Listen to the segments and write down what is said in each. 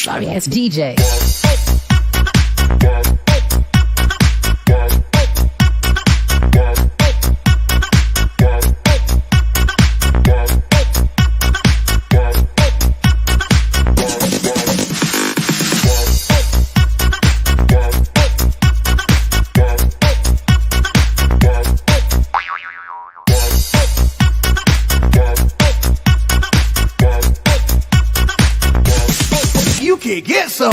sorry ass DJ. You can get some.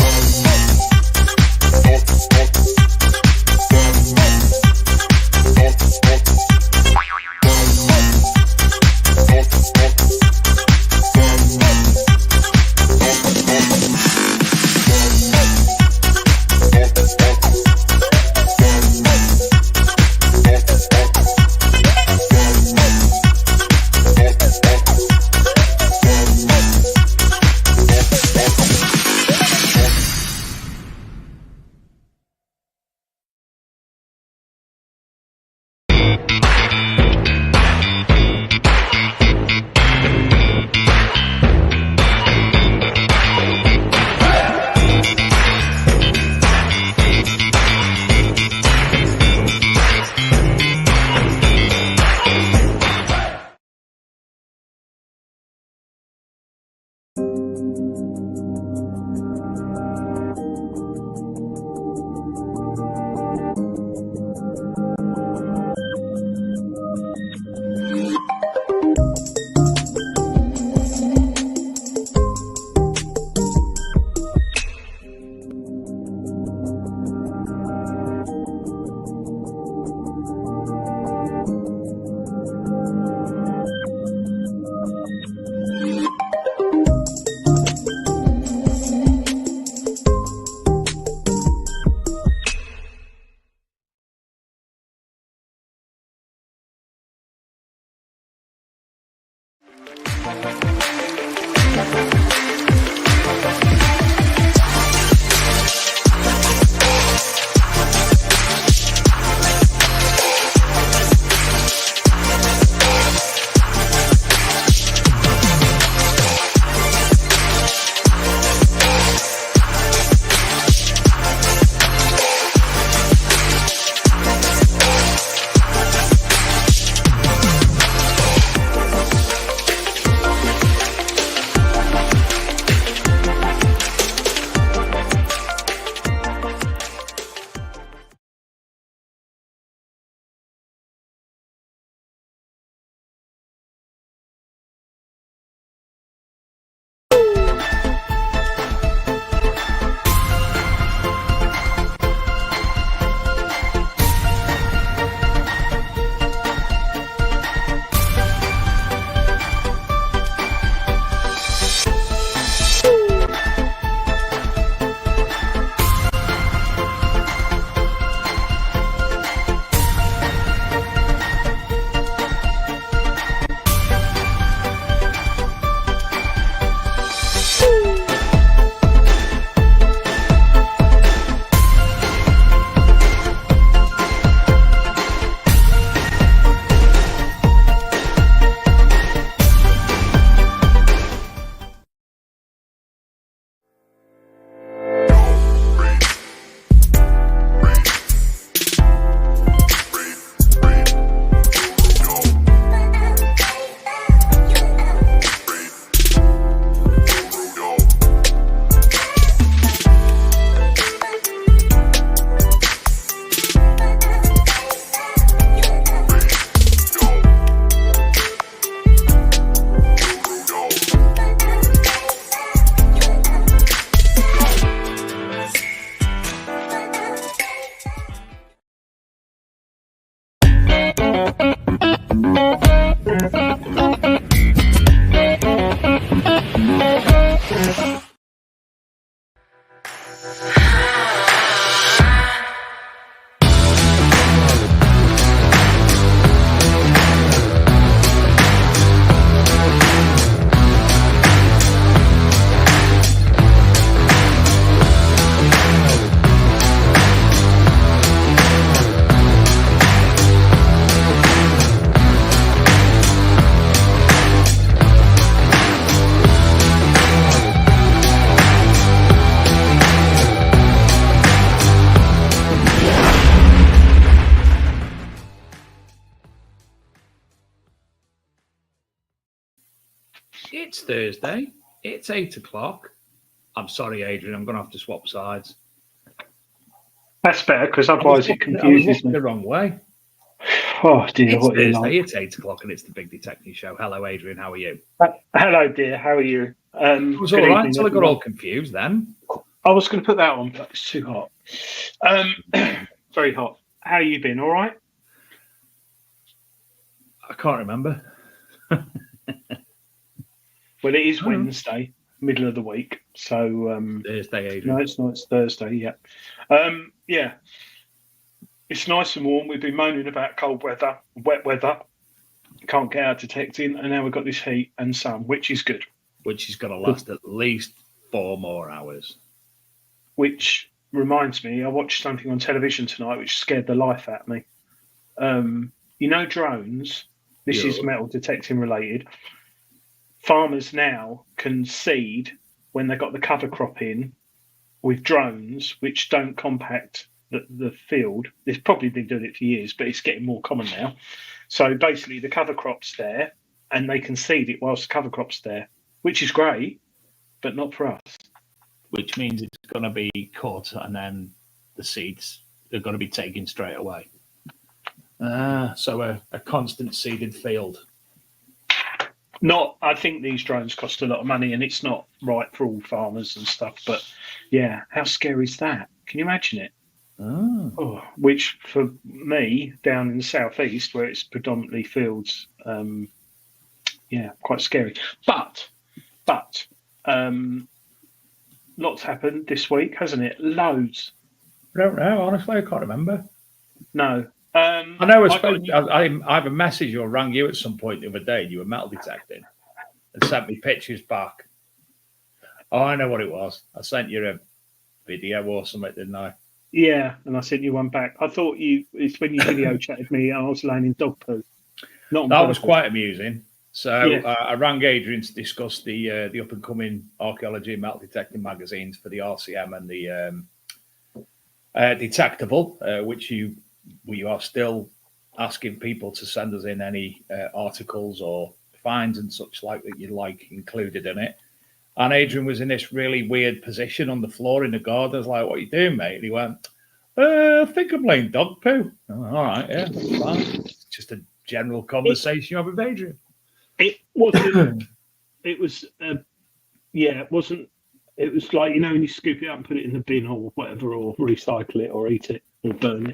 It's Thursday. It's 8 o'clock. I'm sorry, Adrian. I'm going to have to swap sides. That's better because otherwise it confuses me. The wrong way. Oh dear, It's what are you Thursday. like? It's 8 o'clock, and it's the Big Detective Show. Hello, Adrian. How are you? Hello, dear. How are you? It was all right until I got all confused. Then I was going to put that on, but it's too hot. Very hot. How you been? All right? I can't remember. Well, it is Wednesday, middle of the week. So Thursday, Adrian. No, it's not. It's Thursday. Yeah, yeah. It's nice and warm. We've been moaning about cold weather, wet weather. Can't get out detecting, and now we've got this heat and sun, which is good. Which is going to last at least 4 more hours. Which reminds me, I watched something on television tonight which scared the life out of me. You know, drones. This is metal detecting related. Farmers now can seed when they got the cover crop in with drones, which don't compact the field. They've probably been doing it for years, but it's getting more common now. So basically, the cover crop's there, and they can seed it whilst the cover crop's there, which is great, but not for us. Which means it's going to be cut, and then the seeds are going to be taken straight away. So a constant seeded field. I think these drones cost a lot of money, and it's not right for all farmers and stuff. But yeah, how scary is that? Can you imagine it? Oh, which for me down in the southeast, where it's predominantly fields, quite scary. But lots happened this week, hasn't it? Loads. I don't know. Honestly, I can't remember. No. I know I either messaged or rang you at some point the other day. You were metal detecting and sent me pictures back. Oh, I know what it was. I sent you a video or something, didn't I? Yeah, and I sent you one back. I thought it's when you video chatted me and I was laying in dog poo. That was quite amusing. So I rang Adrian to discuss the up and coming archaeology and metal detecting magazines for the RCM and the Detectable, which you are still asking people to send us in any articles or finds and such like that you'd like included in it. And Adrian was in this really weird position on the floor in the garden. I was like, "What are you doing, mate?" And he went, "I think I'm laying dog poo." All right, yeah, that's fine. It's just a general conversation you have with Adrian. It wasn't. It was. It wasn't. It was like, you know, when you scoop it up and put it in the bin or whatever, or recycle it or eat it or burn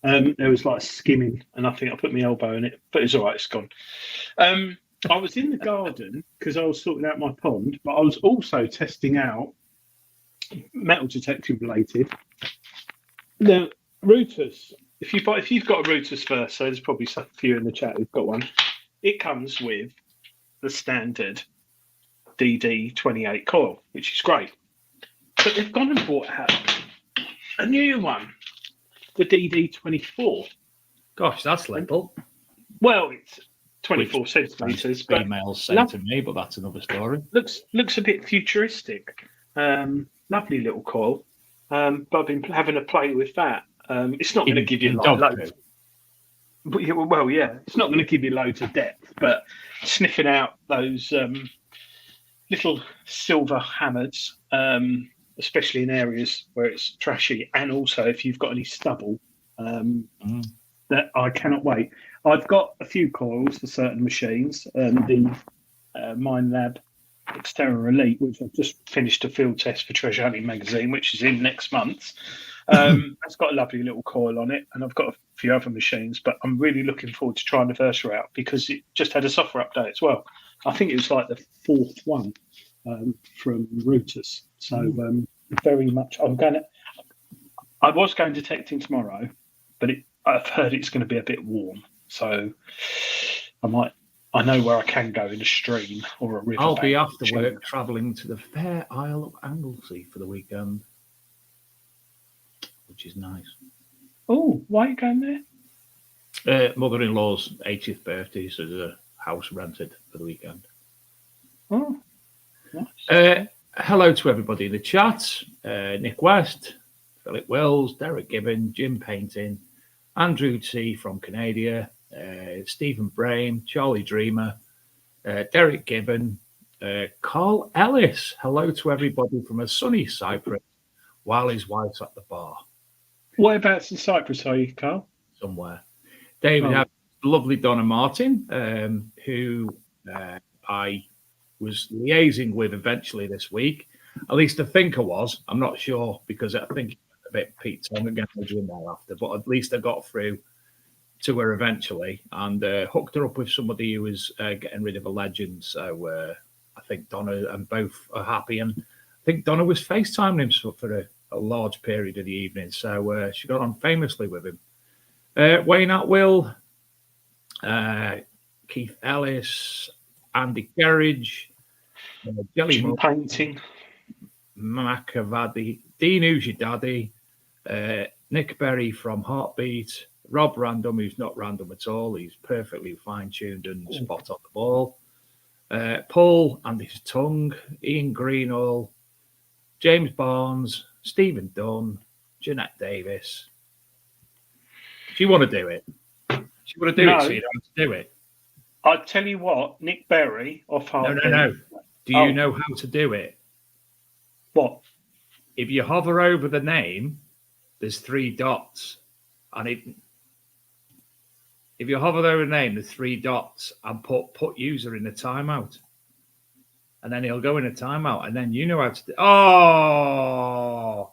it. There was like skimming, and I think I put my elbow in it, but it's all right. It's gone. I was in the garden because I was sorting out my pond, but I was also testing out metal detecting related. The routers. If you've got a routers first, so there's probably some few in the chat who've got one. It comes with the standard DD28 coil, which is great. But they've gone and bought out a new one, the DD24. Gosh, that's little. Well, it's 24 centimetres. Females say to me, but that's another story. Looks a bit futuristic. Lovely little coil. But I've been having a play with that. It's not going to give you loads. Well, yeah, it's not going to give you loads of depth, but sniffing out those little silver hammers, especially in areas where it's trashy, and also if you've got any stubble, that I cannot wait. I've got a few coils for certain machines, the Mine Lab Xterra Elite, which I've just finished a field test for Treasure Hunting magazine, which is in next month. It's got a lovely little coil on it, and I've got a few other machines, but I'm really looking forward to trying the Versa out because it just had a software update as well. I think it was like the 4th one from Routers. So very much I was going detecting tomorrow, but I've heard it's going to be a bit warm, so I know where I can go in a stream or a river. I'll be after work travelling to the Fair Isle of Anglesey for the weekend, which is nice. Oh, why are you going there? Mother-in-law's 80th birthday, so there's a house rented for the weekend. Oh, nice. Hello to everybody in the chat. Nick West, Philip Wills, Derek Gibbon, Jim Painting, Andrew T from Canada, Stephen Brame, Charlie Dreamer, Derek Gibbon, Carl Ellis, hello to everybody from a sunny Cyprus while his wife's at the bar. Whereabouts in Cyprus are you, Carl? Somewhere. David, lovely Donna Martin, who I was liaising with eventually this week. At least I think I was. I'm not sure because I think a bit Pete Tong again in there after, but at least I got through to her eventually and hooked her up with somebody who was getting rid of a legend. So I think Donna and both are happy. And I think Donna was FaceTiming him for a large period of the evening. So she got on famously with him. Wayne Atwill, Keith Ellis, Andy Gerridge, Jelly Jim Painting, Macavadi, Dean Who's Your Daddy, Nick Berry from Heartbeat, Rob Random, who's not random at all, he's perfectly fine-tuned and spot on the ball, Paul and his tongue, Ian Greenall, James Barnes, Stephen Dunn, Jeanette Davis. Do you want to do it? She want to do it, so you don't have to do it. I'll tell you what, Nick Berry off Heartbeat. No. Do you know how to do it? What? If you hover over the name, there's 3 dots. And if you hover over the name, there's 3 dots and put user in a timeout. And then he'll go in a timeout. And then you know how to do it. Oh!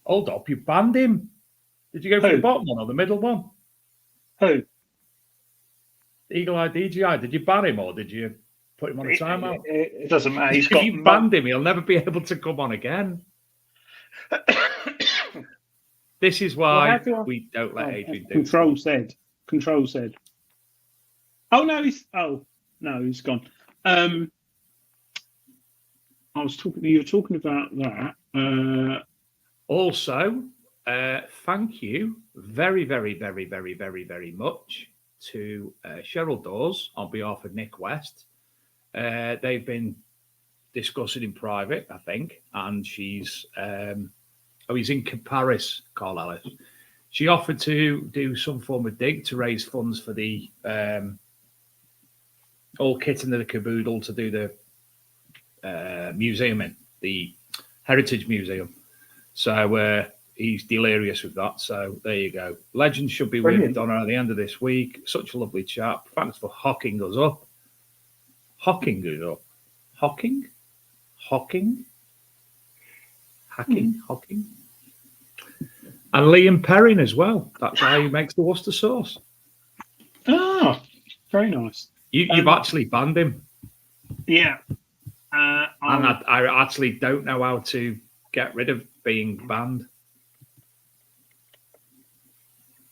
Hold up, you banned him. Did you go for the bottom one or the middle one? Who? Eagle Eye DGI. Did you ban him or did you put him on a timeout? It doesn't matter. If you banned him, he'll never be able to come on again. This is why we don't let Adrian do it. Control Z. Oh no, he's gone. I was talking. You were talking about that. Also, thank you very, very, very, very, very, very much to Cheryl Dawes on behalf of Nick West. They've been discussing in private, I think, and she's he's in Paris, Carl Ellis. She offered to do some form of dig to raise funds for the all kit and the caboodle to do the museum in the Heritage Museum. So he's delirious with that. So there you go. Legend should be with Donna at the end of this week. Such a lovely chap. Thanks for hocking us up. Hocking us up. Hocking? And Liam Perrin as well. That's how he makes the Worcester sauce. Oh, very nice. You've actually banned him. Yeah. And I actually don't know how to get rid of being banned.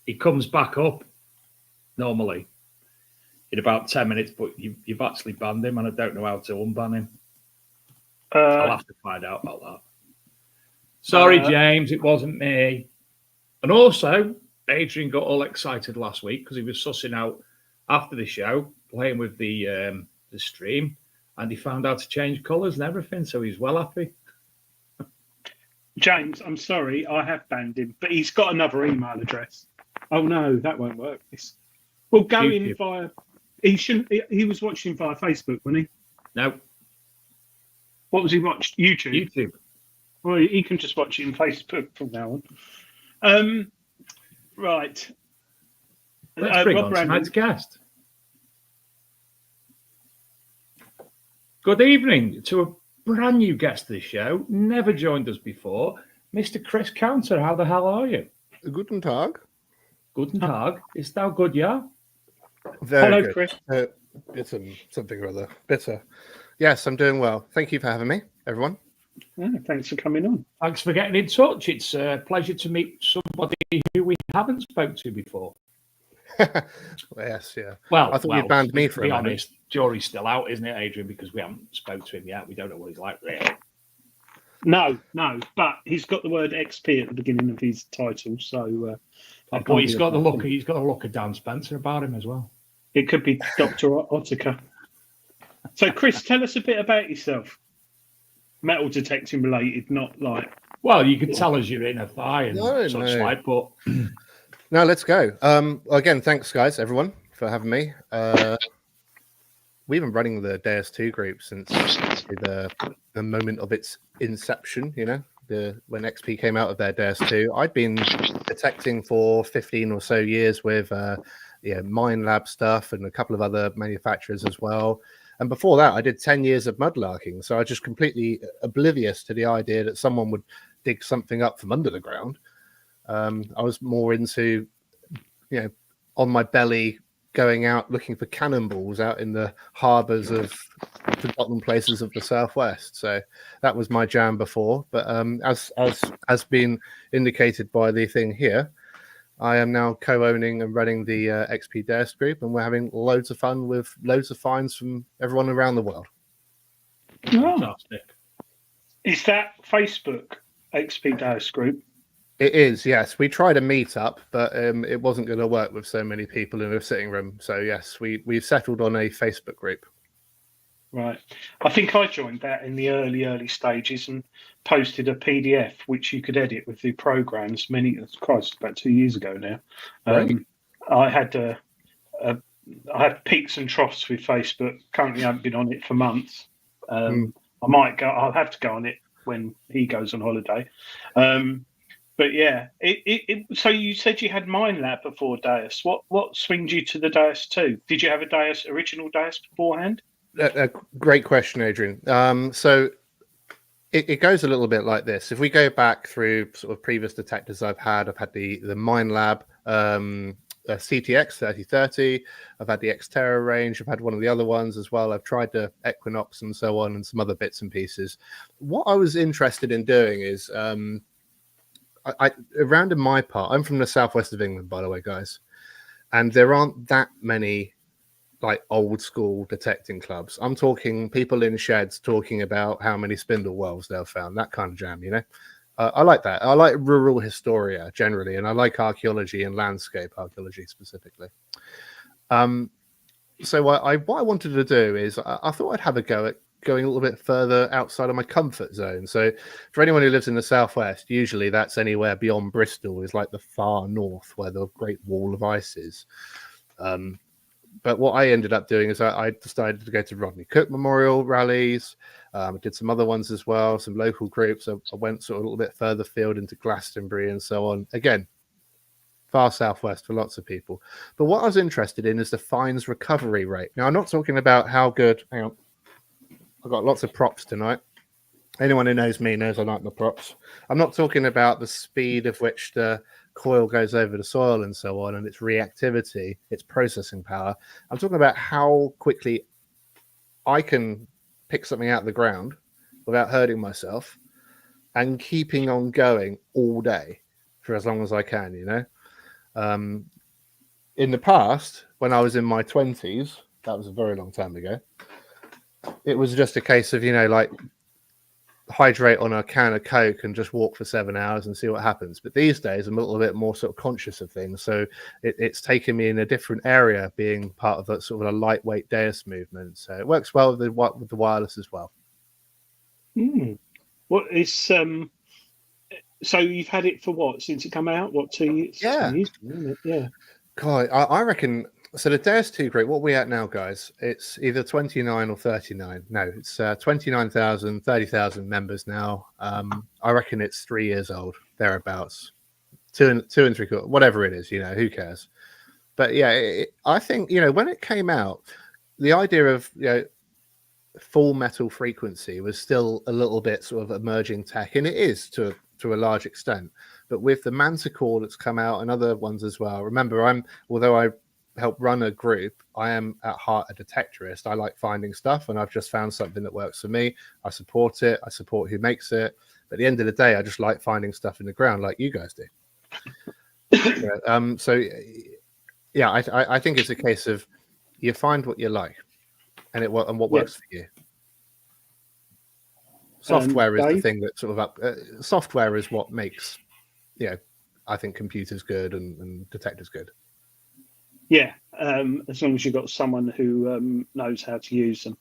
He comes back up normally in about 10 minutes, but you've actually banned him, and I don't know how to unban him. I'll have to find out about that. Sorry, James, it wasn't me. And also, Adrian got all excited last week because he was sussing out after the show, playing with the stream, and he found out to change colours and everything, so he's well happy. James, I'm sorry, I have banned him, but he's got another email address. Oh no, that won't work. Well, go YouTube. In via. He shouldn't. He was watching via Facebook, wasn't he? No. What was he watched? YouTube. YouTube. Well, he can just watch it on Facebook from now on. Right. Let's bring on tonight's guest. Good evening to a brand new guest of the show. Never joined us before, Mr. Chris Counter. How the hell are you? Guten Tag. Guten Tag. Is that good, yeah? Very Hello, good. Chris. Something or other. Bitter. Yes, I'm doing well. Thank you for having me, everyone. Yeah, thanks for coming on. Thanks for getting in touch. It's a pleasure to meet somebody who we haven't spoke to before. Yes, yeah. Well, I thought you banned me for to be a minute. honest, jury's still out, isn't it, Adrian? Because we haven't spoke to him yet. We don't know what he's like, really. No, but he's got the word XP at the beginning of his title, so. But he's got the look. He's got the look of Dan Spencer about him as well. It could be Dr. Ottiker. So, Chris, tell us a bit about yourself. Metal detecting related, not like. Well, you could tell us you're in a thigh and such like, but. No, let's go. Again, thanks, guys, everyone, for having me. we've been running the DS2 group since the moment of its inception. You know, when XP came out of their DS2, I'd been detecting for 15 or so years with Mine Lab stuff and a couple of other manufacturers as well. And before that, I did 10 years of mudlarking. So I was just completely oblivious to the idea that someone would dig something up from under the ground. I was more into, on my belly, going out looking for cannonballs out in the harbours of forgotten places of the southwest. So that was my jam before. But as has been indicated by the thing here, I am now co-owning and running the XP Desk group, and we're having loads of fun with loads of finds from everyone around the world. Fantastic. Is that Facebook XP Desk group? It is, yes. We tried a meetup, but it wasn't going to work with so many people in a sitting room. So yes, we've settled on a Facebook group. Right. I think I joined that in the early stages and posted a PDF which you could edit with the programs about 2 years ago now. Right. I had peaks and troughs with Facebook. Currently, I haven't been on it for months. I might go. I'll have to go on it when he goes on holiday. But yeah, so you said you had Mine Lab before Deus. What swinged you to the Deus 2? Did you have a original Deus beforehand? A great question, Adrian. So it goes a little bit like this. If we go back through sort of previous detectors I've had the Mine Lab CTX 3030. I've had the Xterra range. I've had one of the other ones as well. I've tried the Equinox and so on and some other bits and pieces. What I was interested in doing is around in my part, I'm from the southwest of England, by the way, guys, and there aren't that many like old school detecting clubs. I'm talking people in sheds talking about how many spindle wells they've found, that kind of jam, I like that. I like rural historia generally, and I like archaeology and landscape archaeology specifically. So what I wanted to do is I thought I'd have a go at going a little bit further outside of my comfort zone. So for anyone who lives in the southwest, usually that's anywhere beyond Bristol is like the far north where the Great Wall of Ice is. But what I ended up doing is I decided to go to Rodney Cook Memorial rallies. I did some other ones as well, some local groups. I went sort of a little bit further field into Glastonbury and so on. Again, far southwest for lots of people. But what I was interested in is the fines recovery rate. Now, I'm not talking about how good. Hang on. I've got lots of props tonight. Anyone who knows me knows I like my props. I'm not talking about the speed of which the coil goes over the soil and so on, and its reactivity, its processing power. I'm talking about how quickly I can pick something out of the ground without hurting myself and keeping on going all day for as long as I can, In the past, when I was in my 20s, that was a very long time ago, it was just a case of, like hydrate on a can of Coke and just walk for 7 hours and see what happens. But these days, I'm a little bit more sort of conscious of things. So it's taken me in a different area, being part of a sort of a lightweight Deus movement. So it works well with the wireless as well. What is so you've had it for what, since it come out? What, 2 years? Yeah. 2 years, isn't it? Yeah. God, I reckon. So the Deus 2 group, what we at now, guys? It's either 29 or 39. No, it's 29,000, 30,000 members now. I reckon it's 3 years old, thereabouts. Two and three quarters, whatever it is, who cares? But yeah, I think, when it came out, the idea of, full metal frequency was still a little bit sort of emerging tech, and it is to a large extent. But with the Manticore that's come out and other ones as well, remember, although I help run a group, I am at heart a detectorist. I like finding stuff, and I've just found something that works for me. I support it. I support who makes it. But at the end of the day, I just like finding stuff in the ground like you guys do. So yeah, I think it's a case of you find what you like and what works for you. Software is the thing that sort of software is what makes, I think computers good and detectors good. Yeah, as long as you've got someone who knows how to use them.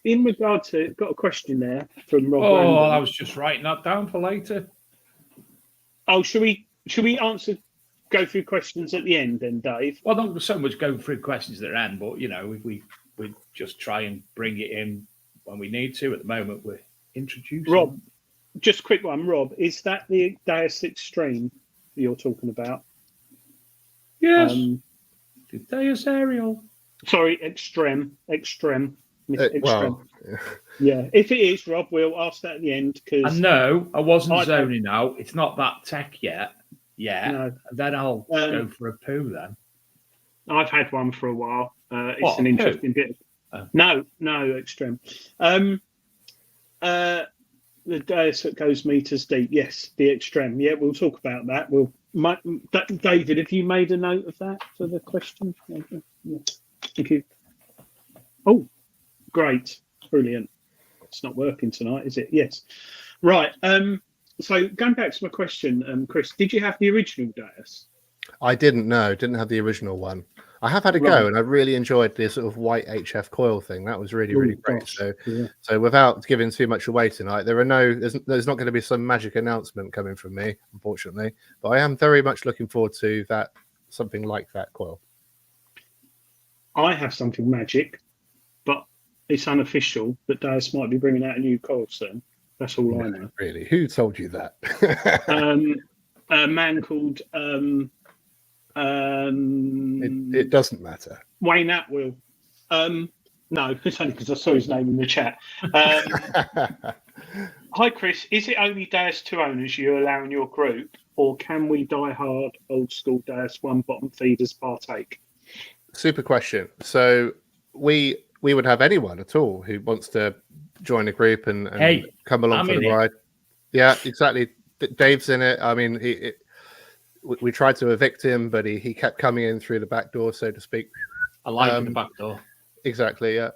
In regard to, got a question there from Rob. I was just writing that down for later. Oh, should we answer? go through questions at the end, then, Dave? Well, not so much go through questions at the end, but we just try and bring it in when we need to. At the moment, we're introducing. Rob, just a quick one. Rob, is that the Deus Extreme you're talking about? Yes. The Deus Aerial. Sorry, Extreme. Extreme. Well, Yeah, if it is, Rob, we'll ask that at the end. Because no, I wasn't zoning out. It's not that tech yet. Yeah. No. Then I'll go for a poo then. I've had one for a while. It's What, an a interesting bit. Oh. No, Extreme. The Deus that goes meters deep. Yes, the Extreme. Yeah, we'll talk about that. David, have you made a note of that for the question? Yeah. Thank you. Oh, great. Brilliant. It's not working tonight, is it? Yes. Right. So going back to my question, Chris, did you have the original Deus? I didn't have the original one. I have had a go, and I really enjoyed the sort of white HF coil thing. That was really, really great. Gosh. So without giving too much away tonight, there's not going to be some magic announcement coming from me, unfortunately. But I am very much looking forward to that, something like that coil. I have something magic, but it's unofficial that Deus might be bringing out a new coil soon. That's all I know. Really? Who told you that? A man called it doesn't matter. Wayne Atwill. No, it's only because I saw his name in the chat. Hi, Chris. Is it only Deus 2 owners you allow in your group, or can we die-hard, old-school Deus 1 bottom feeders partake? Super question. So we would have anyone at all who wants to join a group and come along for the ride. Yeah, exactly. Dave's in it. I mean, we tried to evict him, but he kept coming in through the back door, so to speak. I like the back door. Exactly. Yeah.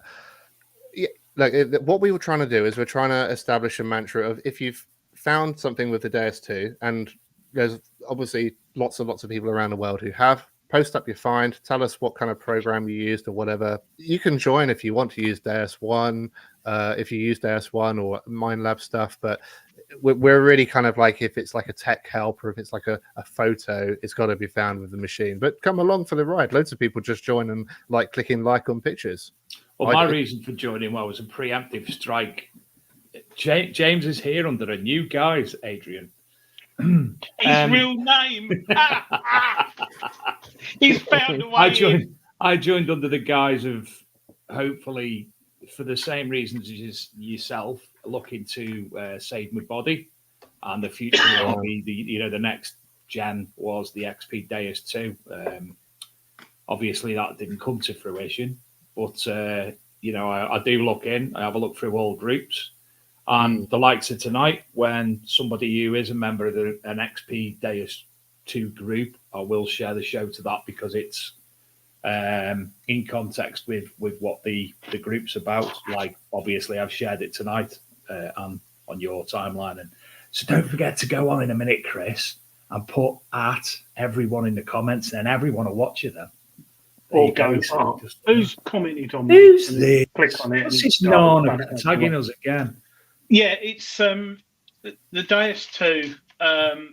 Like what we were trying to do is we're trying to establish a mantra of, if you've found something with the Deus 2, and there's obviously lots and lots of people around the world who have, post up your find, tell us what kind of program you used or whatever. You can join if you want to use Deus 1, if you use Deus 1 or MindLab stuff, but we're really kind of like, if it's like a tech help or if it's like a photo, it's got to be found with the machine. But come along for the ride. Loads of people just join and clicking like on pictures. Well, my reason for joining was a preemptive strike. James is here under a new guise, Adrian. His real name. He's found a way. I joined under the guise of, hopefully, for the same reasons as yourself, looking to save my body, and the future will be the next gen was the XP Deus 2. Obviously, that didn't come to fruition, but I do look in. I have a look through all groups. And the likes of tonight, when somebody who is a member of an XP Deus 2 group, I will share the show to that, because it's in context with what the group's about. Like, obviously, I've shared it tonight and on your timeline. And so don't forget to go on in a minute, Chris, and put at everyone in the comments, and then everyone will watch you then. Or go, who's commented on who's this? Click on it. What's this tagging us again? Yeah, it's the Deus 2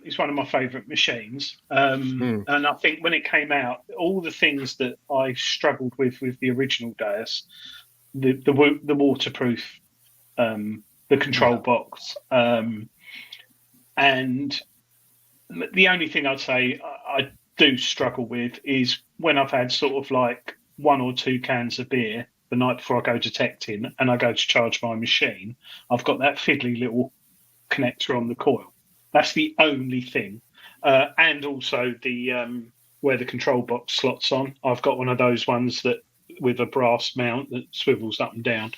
is one of my favourite machines. And I think when it came out, all the things that I struggled with the original Deus, the waterproof, the control box, and the only thing I'd say I do struggle with is when I've had sort of like 1 or 2 cans of beer the night before I go detecting and I go to charge my machine, I've got that fiddly little connector on the coil. That's the only thing. And also the where the control box slots on. I've got one of those ones that with a brass mount that swivels up and down.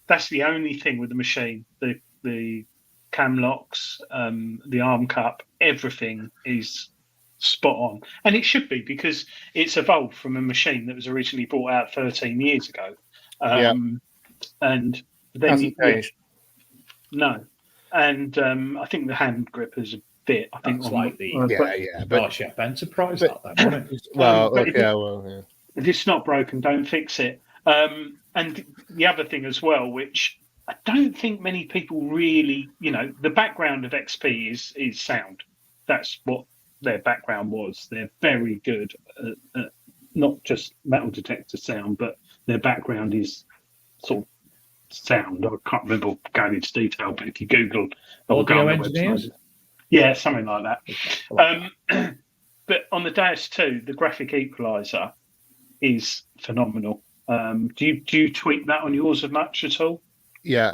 That's the only thing with the machine. The cam locks, the arm cup, everything is spot on, and it should be, because it's evolved from a machine that was originally brought out 13 years ago. And then hasn't changed. No, and I think the hand grip is a bit. I think it's like the Starship Enterprise. If it's not broken, don't fix it. And the other thing as well, which I don't think many people really, the background of XP is sound. That's what their background was. They're very good at not just metal detector sound, but their background is sort of sound. I can't remember going into detail, but if you Google or go Audio on the engineers? website, yeah, something like that. But on the Deus 2, the graphic equalizer is phenomenal. Do you tweak that on yours as much at all? Yeah.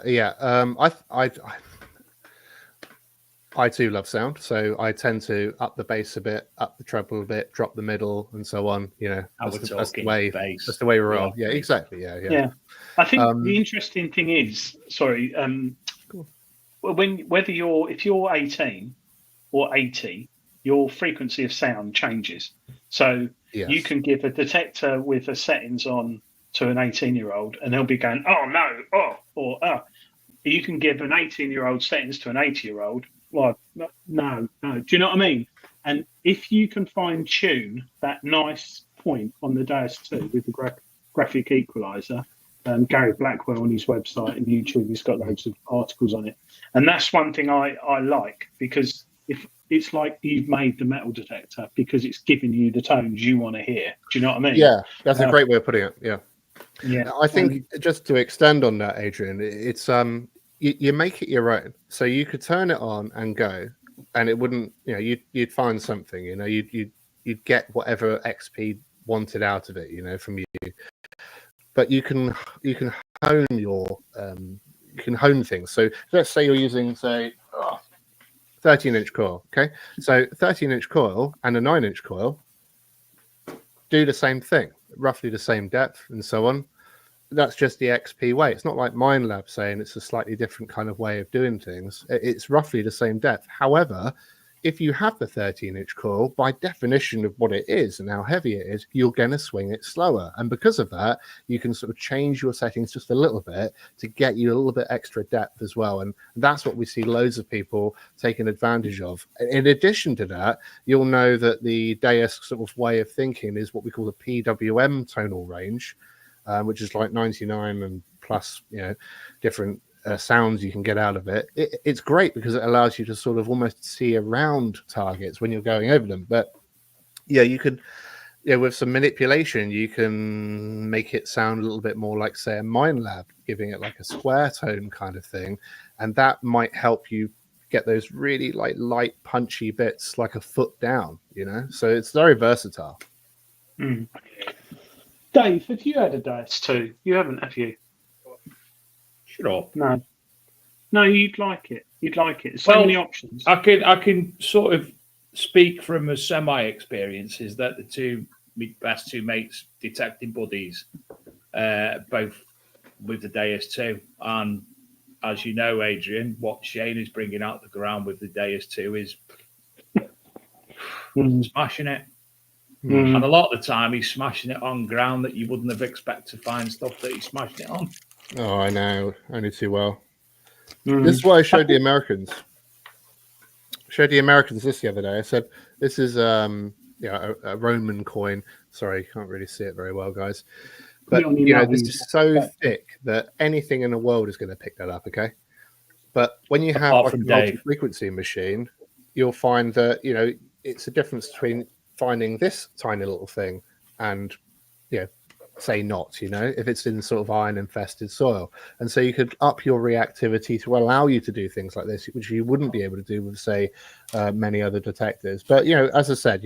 I too love sound, so I tend to up the bass a bit, up the treble a bit, drop the middle, and so on. That's the way. Bass. That's the way we roll. Yeah, exactly. Yeah. I think the interesting thing is, sorry, if you're 18 or 80, your frequency of sound changes. So you can give a detector with the settings on to an 18-year-old, and they'll be going, "Oh no, oh," or "Oh." You can give an 18-year-old settings to an 80-year-old. Well, no. Do you know what I mean? And if you can fine tune that nice point on the Deus 2 with the graphic equalizer, Gary Blackwell on his website and YouTube, he's got loads of articles on it. And that's one thing I like, because if it's like you've made the metal detector because it's giving you the tones you want to hear. Do you know what I mean? Yeah, that's a great way of putting it. Yeah. I think just to extend on that, Adrian, it's you make it your own. So you could turn it on and go, and it wouldn't, you'd find something, you'd get whatever XP wanted out of it, from you. But you can hone things. So let's say you're using 13-inch coil. Okay, so 13-inch coil and a 9-inch coil do the same thing, roughly the same depth and so on. That's just the XP way. It's not like MindLab saying it's a slightly different kind of way of doing things. It's roughly the same depth. However, if you have the 13-inch coil, by definition of what it is and how heavy it is, you're going to swing it slower. And because of that, you can sort of change your settings just a little bit to get you a little bit extra depth as well. And that's what we see loads of people taking advantage of. In addition to that, you'll know that the Deus sort of way of thinking is what we call the PWM tonal range, which is like 99 and plus, different sounds you can get out of it. It's great because it allows you to sort of almost see around targets when you're going over them. But you could, with some manipulation, you can make it sound a little bit more like, say, a MindLab, giving it like a square tone kind of thing, and that might help you get those really like light, punchy bits like a foot down. So it's very versatile. Dave, have you had a Deus 2? You haven't, have you? Sure. No, you'd like it. There's so many options. I can sort of speak from a semi experience is that the best two mates detecting buddies, both with the Deus 2, and as you know, Adrian, what Shane is bringing out the ground with the Deus 2 is smashing it. And a lot of the time he's smashing it on ground that you wouldn't have expected to find stuff that he's smashing it on. Oh, I know. Only too well. This is why I showed the Americans. This the other day. I said, this is a Roman coin. Sorry, can't really see it very well, guys. But, this is so thick that anything in the world is going to pick that up, okay? But when you have like a multi-frequency machine, you'll find that, it's a difference between finding this tiny little thing and, say not, if it's in sort of iron infested soil. And so you could up your reactivity to allow you to do things like this, which you wouldn't be able to do with, say, many other detectors. But, as I said,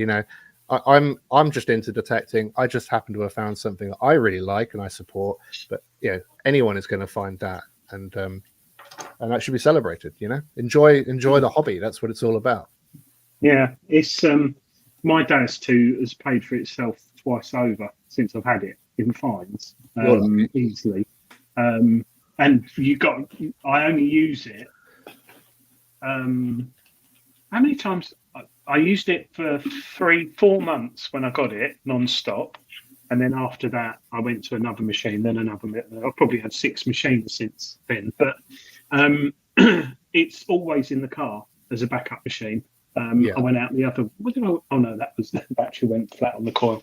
I'm just into detecting. I just happen to have found something that I really like and I support. But, anyone is going to find that. And that should be celebrated, Enjoy the hobby. That's what it's all about. Yeah, it's my Deus 2 has paid for itself twice over since I've had it in fines easily. And I only use it. How many times? I used it for 3-4 months when I got it non-stop. And then after that, I went to another machine, then another. I've probably had 6 machines since then. But it's always in the car as a backup machine. I went out the other. Oh no, that was the battery went flat on the coil.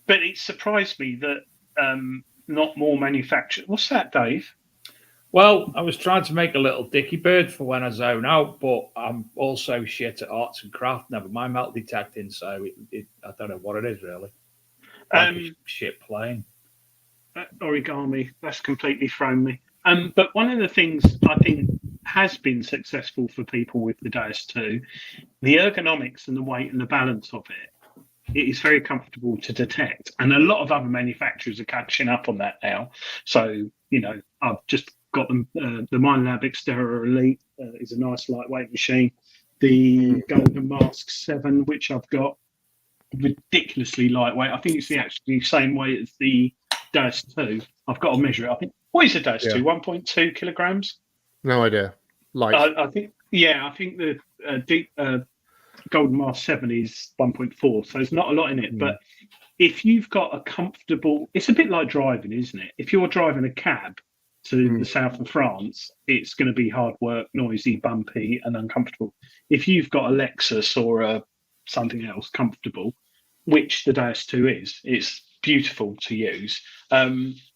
But it surprised me that not more manufacturers. What's that, Dave? Well, I was trying to make a little dicky bird for when I zone out, but I'm also shit at arts and craft. Never mind metal detecting, so I don't know what it is really. Like a shit plane. Origami, that's completely thrown me. But one of the things I think has been successful for people with the Deus 2, the ergonomics and the weight and the balance of it is very comfortable to detect. And a lot of other manufacturers are catching up on that now. So, I've just got them. The Minelab Xterra Elite is a nice lightweight machine. The Golden Mask 7, which I've got, ridiculously lightweight. I think it's the actually same weight as the Deus 2. I've got to measure it. I think, what is a Deus 2? 1.2 kilograms? No idea. Light. I think the Golden Mask 7 is 1.4, so there's not a lot in it. But if you've got a comfortable, it's a bit like driving, isn't it? If you're driving a cab to the south of France, it's going to be hard work, noisy, bumpy, and uncomfortable. If you've got a Lexus or something else comfortable, which the Deus 2 is, it's beautiful to use.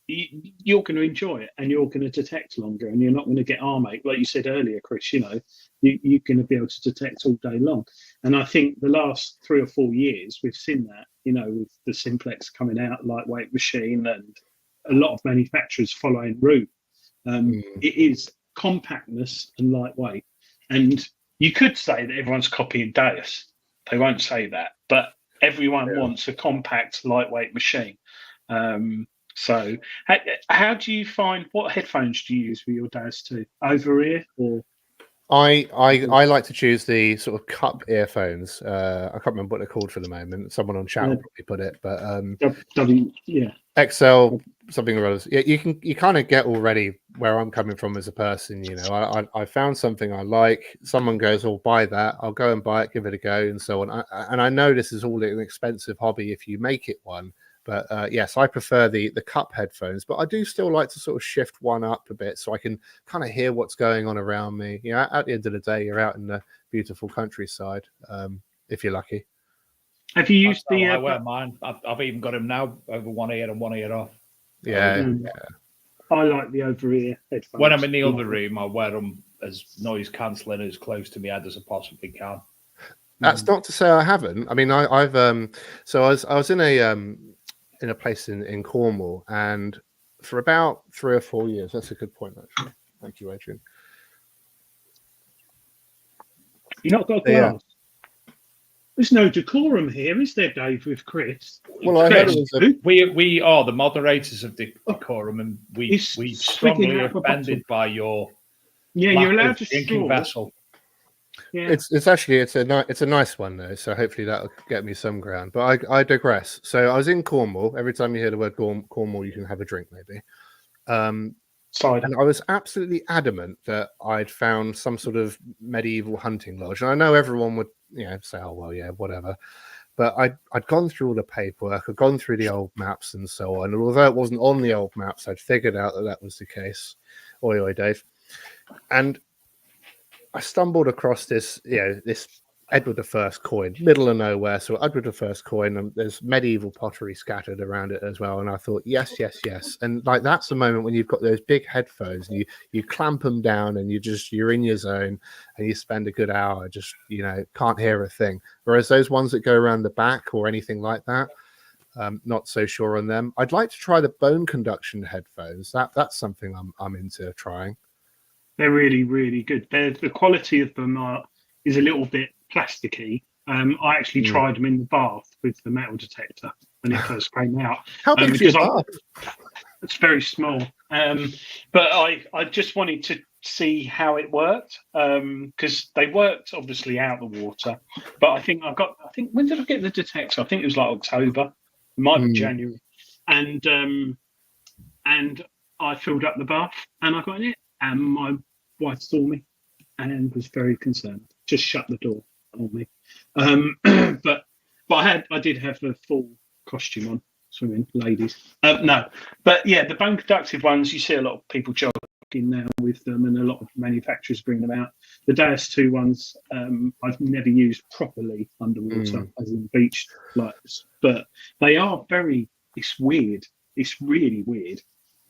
You're going to enjoy it, and you're going to detect longer, and you're not going to get arm ache, like you said earlier, Chris. You're going to be able to detect all day long. And I think the last 3 or 4 years we've seen that, with the Simplex coming out, lightweight machine, and a lot of manufacturers following route. It is compactness and lightweight, and you could say that everyone's copying Deus. They won't say that, but everyone wants a compact, lightweight machine. So how do you find, what headphones do you use for your Deus 2? Over ear or? I like to choose the sort of cup earphones. I can't remember what they're called for the moment. Someone on chat will probably put it, but XL something or others. Yeah, you kind of get already where I'm coming from as a person. I found something I like. Someone goes, "Oh, buy that." I'll go and buy it, give it a go, and so on. And I know this is all an expensive hobby if you make it one. But yes, I prefer the cup headphones, but I do still like to sort of shift one up a bit so I can kind of hear what's going on around me. At the end of the day, you're out in the beautiful countryside, if you're lucky. Have you used I wear mine. I've even got them now over one ear and one ear off. Yeah. I like the over-ear headphones. When I'm in the other room, I wear them as noise cancelling as close to my head as I possibly can. That's not to say I haven't. I mean, I've so I was in a place in Cornwall, and for about 3 or 4 years. That's a good point, actually. Thank you, Adrian. You're not got glass. There's no decorum here, is there, Dave, with Chris? Well, I heard we are the moderators of decorum, and we strongly offended by your you're allowed to drinking vessel. Yeah. It's a nice one though, so hopefully that'll get me some ground. But I digress. So I was in Cornwall. Every time you hear the word Cornwall, you can have a drink, maybe. And I was absolutely adamant that I'd found some sort of medieval hunting lodge. And I know everyone would, say, "Oh well, yeah, whatever." But I'd gone through all the paperwork, I'd gone through the old maps and so on. And although it wasn't on the old maps, I'd figured out that was the case. Oi, Dave. And I stumbled across this Edward I coin, middle of nowhere. So Edward I coin, and there's medieval pottery scattered around it as well. And I thought, yes. And like, that's the moment when you've got those big headphones and you clamp them down and you're in your zone and you spend a good hour just, can't hear a thing. Whereas those ones that go around the back or anything like that, not so sure on them. I'd like to try the bone conduction headphones. That's something I'm into trying. They're really, really good. The quality of them is a little bit plasticky. I actually tried them in the bath with the metal detector when it first came out. How big is your bath? It's very small. But I just wanted to see how it worked, because they worked obviously out the water. But I think when did I get the detector? I think it was like October. It might be January. And I filled up the bath and I got in it, and my wife saw me and was very concerned. Just shut the door on me. But I did have a full costume on, swimming, ladies. No, but yeah, the bone conductive ones, you see a lot of people jogging now with them, and a lot of manufacturers bring them out. The Deus 2 ones, I've never used properly underwater, as in beach lights, but they are it's weird. It's really weird.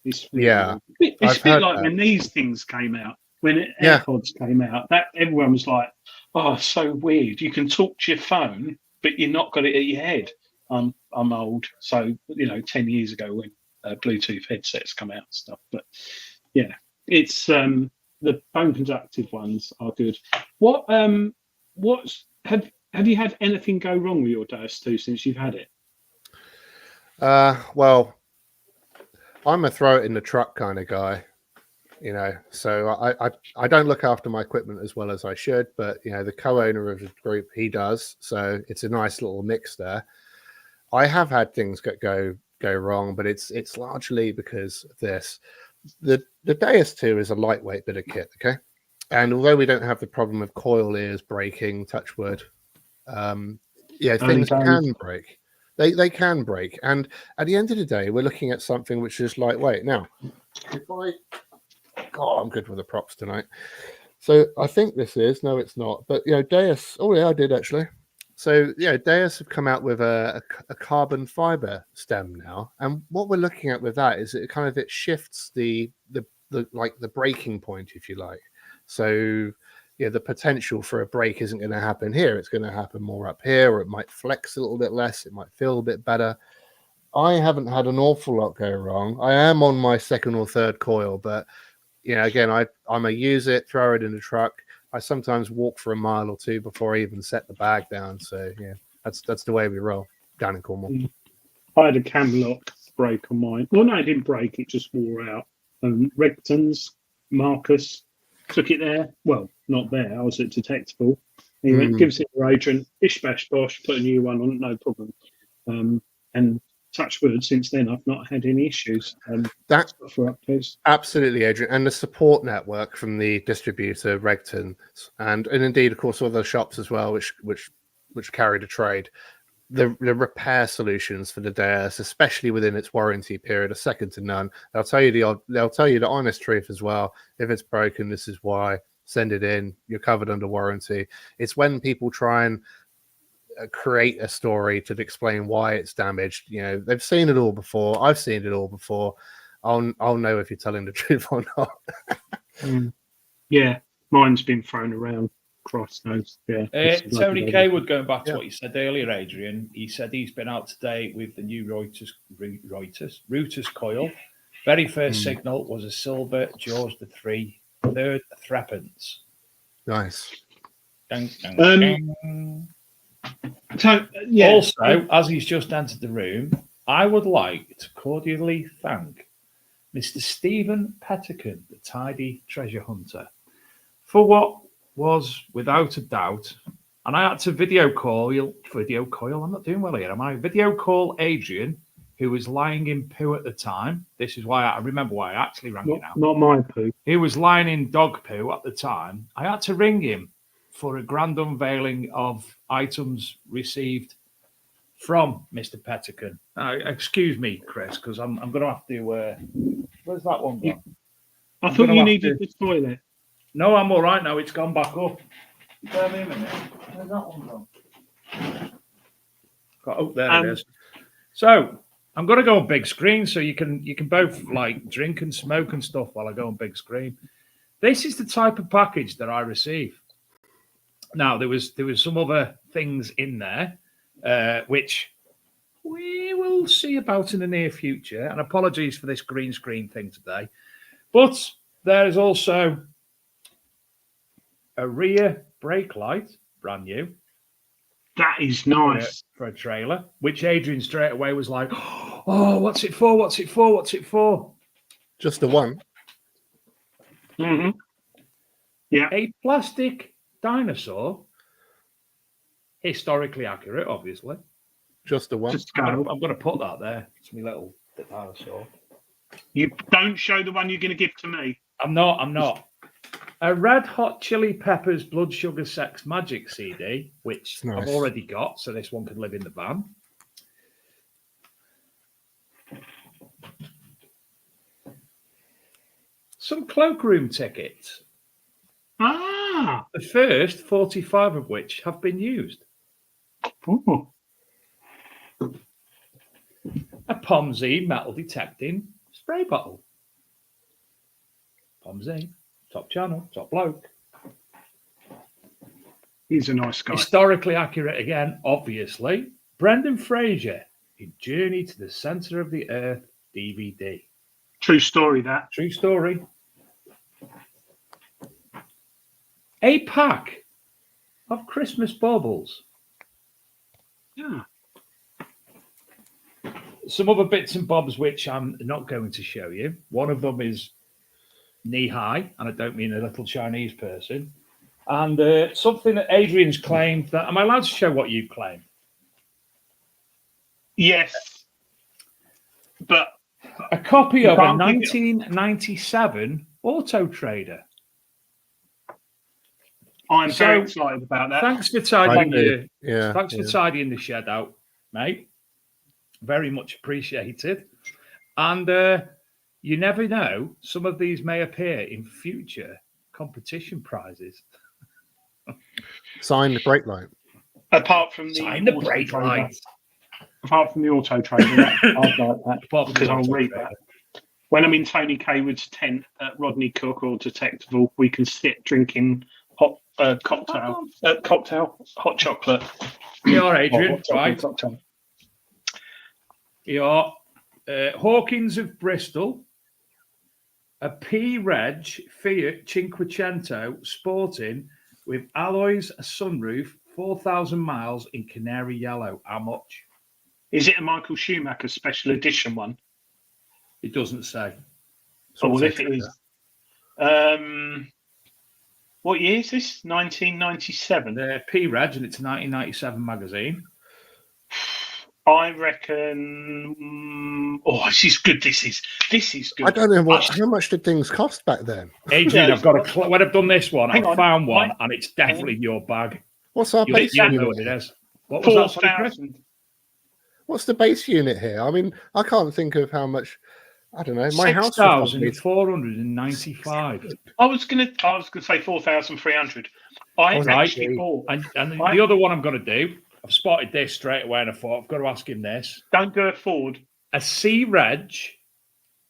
It's Yeah, it's I've a bit heard like that. when these things came out. When Yeah, AirPods came out, that everyone was like, "Oh, so weird! You can talk to your phone, but you're not got it at your head." I'm old, so 10 years ago when Bluetooth headsets come out and stuff. But yeah, it's the bone conductive ones are good. What's have you had anything go wrong with your DS2 since you've had it? well, I'm a throw it in the truck kind of guy, so I don't look after my equipment as well as I should, but the co-owner of the group, he does, so it's a nice little mix there. I have had things go wrong, but it's largely because of this. The DS2 is a lightweight bit of kit, okay, and although we don't have the problem of coil ears breaking, touch wood, Early things days. can break. They can break, and at the end of the day, we're looking at something which is lightweight. Now, if I God, I'm good with the props tonight. So I think this is no, it's not. But Deus. Oh yeah, I did actually. So Deus have come out with a carbon fiber stem now, and what we're looking at with that is it shifts the breaking point, if you like. So the potential for a break isn't going to happen here. It's going to happen more up here, or it might flex a little bit less. It might feel a bit better. I haven't had an awful lot go wrong. I am on my second or third coil, but again, I'm a use it, throw it in the truck. I sometimes walk for a mile or two before I even set the bag down. So that's the way we roll down in Cornwall. I had a cam lock break on mine. Well, no, it didn't break. It just wore out. Regton's Marcus took it there. Well, not there. I was at Detectable. He went, gives it your agent, bish bash bosh, put a new one on, no problem. And touch wood, since then I've not had any issues. That for updates. Absolutely, Adrian, and the support network from the distributor Regton, and indeed, of course, all the shops as well, which carry the trade. The repair solutions for the DS, especially within its warranty period, are second to none. They'll tell you the honest truth as well. If it's broken, this is why. Send it in. You're covered under warranty. It's when people try and create a story to explain why it's damaged. They've seen it all before. I've seen it all before. I'll know if you're telling the truth or not. Yeah, mine's been thrown around. Christ knows. Yeah. Tony Kaywood, going back to what you said earlier, Adrian, he said he's been out today with the new Reuters coil. Very first signal was a silver Jaws the 3, third threepence. Nice. Dun, dun, dun. Also, as he's just entered the room, I would like to cordially thank Mr. Stephen Pettican, the tidy treasure hunter, for what was without a doubt, and I had to video call, I'm not doing well here, am I? Video call Adrian, who was lying in poo at the time. This is why I remember why I actually rang you now. Not my poo. He was lying in dog poo at the time. I had to ring him for a grand unveiling of items received from Mr. Pettican. Excuse me, Chris, because I'm going to have to. Where's that one gone? I thought you needed the toilet. No, I'm all right now. It's gone back up. Bear me a minute. Where's that one gone? Oh, there it is. So I'm going to go on big screen so you can both drink and smoke and stuff while I go on big screen. This is the type of package that I receive. Now there was some other things in there, which we will see about in the near future. And apologies for this green screen thing today, but there is also a rear brake light, brand new. That is nice for a trailer. Which Adrian straight away was like, "Oh, what's it for? What's it for? What's it for?" Just the one. Mm-hmm. Yeah. A plastic dinosaur, historically accurate, obviously. Just the one. I'm going to put that there. It's my little dinosaur. You don't show the one you're going to give to me. I'm not. A Red Hot Chili Peppers Blood Sugar Sex Magic CD, which nice. I've already got, so this one can live in the van. Some cloakroom tickets. The first 45 of which have been used. Ooh. A Pomsey metal detecting spray bottle. Pomsey, top channel, top bloke. He's a nice guy. Historically accurate again, obviously. Brendan Fraser in Journey to the Centre of the Earth DVD. True story, that. True story. A pack of Christmas baubles. Yeah. Some other bits and bobs which I'm not going to show you. One of them is knee high, and I don't mean a little Chinese person. And something that Adrian's claimed that. Am I allowed to show what you claim? Yes. But a copy of a 1997 Auto Trader. I'm very excited about that. Thanks for tidying for tidying the shed out, mate. Very much appreciated. And you never know, some of these may appear in future competition prizes. Sign the brake light. Apart from the brake light. Apart from the Auto Trader, I'd like that because I'll read that. When I'm in Tony Kaywood's tent at Rodney Cook or Detectival, we can sit drinking hot hot chocolate. You are, Adrian, right? Cocktail. You are Hawkins of Bristol, a P-Reg Fiat Cinquecento Sporting with alloys, a sunroof, 4,000 miles in canary yellow. How much? Is it a Michael Schumacher special edition one? It doesn't say. Well, if it is, what year is this? 1997. P-Reg, and it's a 1997 magazine. I reckon. This is good. This is good. I don't know how much did things cost back then. Adrian, I've got when I've done this one, I've found one, and it's definitely your bag. What's our base unit? What it is. What was that? 4,000. What's the base unit here? I mean, I can't think of how much. I don't know. My house 6,495. I was gonna say 4,300. I actually bought. And the other one I'm going to do. I've spotted this straight away, and I thought I've got to ask him this. Don't go forward. A C-Reg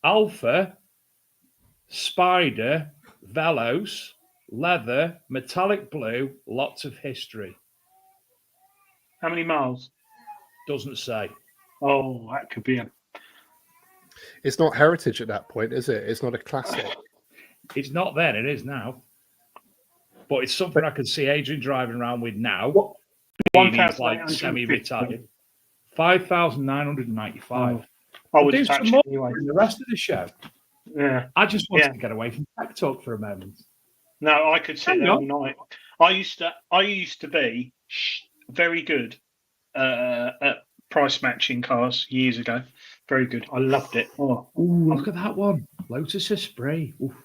Alpha Spider Velos leather metallic blue, lots of history. How many miles? Doesn't say. Oh, that could be a. It's not heritage at that point, is it? It's not a classic. It's not then. It is now. But it's something I could see Adrian driving around with now. What? He's like semi-retired. 5,995. I would do touch some more anyway. in the rest of the show. Yeah. I just wanted to get away from tech talk for a moment. No, I could sit there all night. I used to be very good at price matching cars years ago. Very good. I loved it. Oh, look at that one. Lotus Esprit. Oof.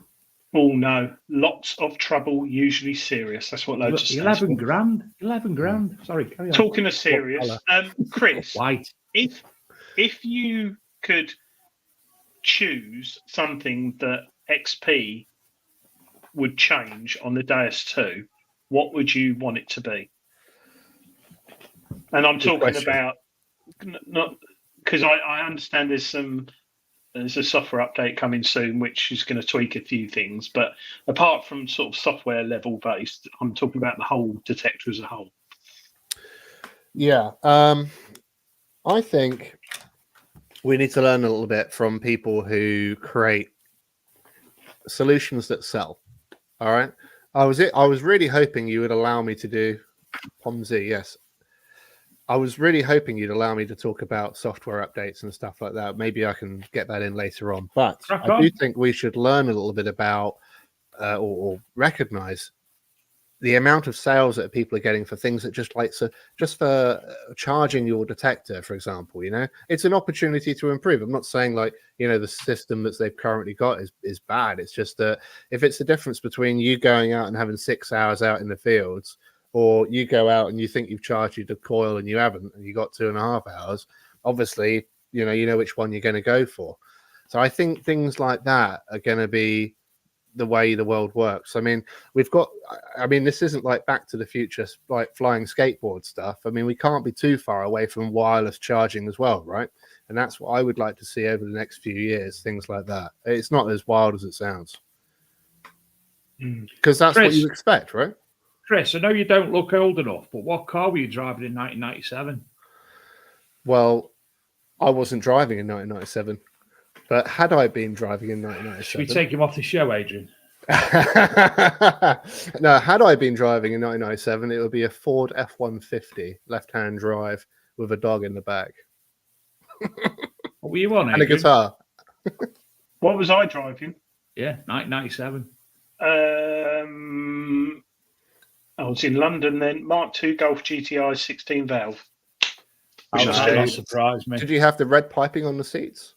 Oh no, lots of trouble, usually serious. That's what Lotus stands 11 grand. 11 grand. Sorry, carry on. Talking of serious, Chris, White. If you could choose something that XP would change on the DS2, what would you want it to be? And I'm talking about not because I understand there's a software update coming soon, which is going to tweak a few things. But apart from sort of software level based, I'm talking about the whole detector as a whole. Yeah. I think we need to learn a little bit from people who create solutions that sell. All right. I was really hoping you would allow me to do POMZ. Yes. I was really hoping you'd allow me to talk about software updates and stuff like that. Maybe I can get that in later on. But I do think we should learn a little bit about or recognize the amount of sales that people are getting for things that just for charging your detector, for example. You know, it's an opportunity to improve. I'm not saying the system that they've currently got is bad. It's just that if it's the difference between you going out and having 6 hours out in the fields, or you go out and you think you've charged your coil and you haven't, and you got 2.5 hours, obviously, you know which one you're going to go for. So I think things like that are going to be the way the world works. I mean, this isn't like Back to the Future, like flying skateboard stuff. I mean, we can't be too far away from wireless charging as well, right? And that's what I would like to see over the next few years, things like that. It's not as wild as it sounds. Because that's what Chris. you expect, right? Chris, I know you don't look old enough, but what car were you driving in 1997? Well, I wasn't driving in 1997, but had I been driving in Should we 1997, take him off the show, Adrian? no, had I been driving in 1997, it would be a Ford F-150 left-hand drive with a dog in the back What were you on, and a Adrian? guitar. What was I driving? Yeah, 1997. I was in London then. Mark II Golf GTI 16 valve. That Which would I not still- surprise me. Did you have the red piping on the seats?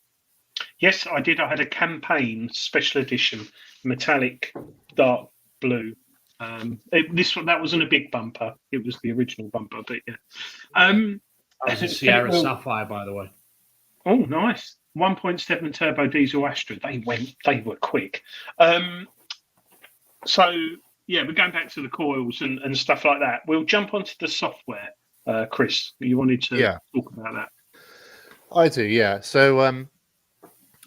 Yes, I did. I had a campaign special edition, metallic dark blue. That wasn't a big bumper. It was the original bumper, but yeah. That was a Sierra Well, Sapphire, by the way. Oh, nice. 1.7 turbo diesel Astra. They were quick. So, yeah, we're going back to the coils and stuff like that. We'll jump onto the software, Chris. You wanted to talk about that. I do, yeah. So,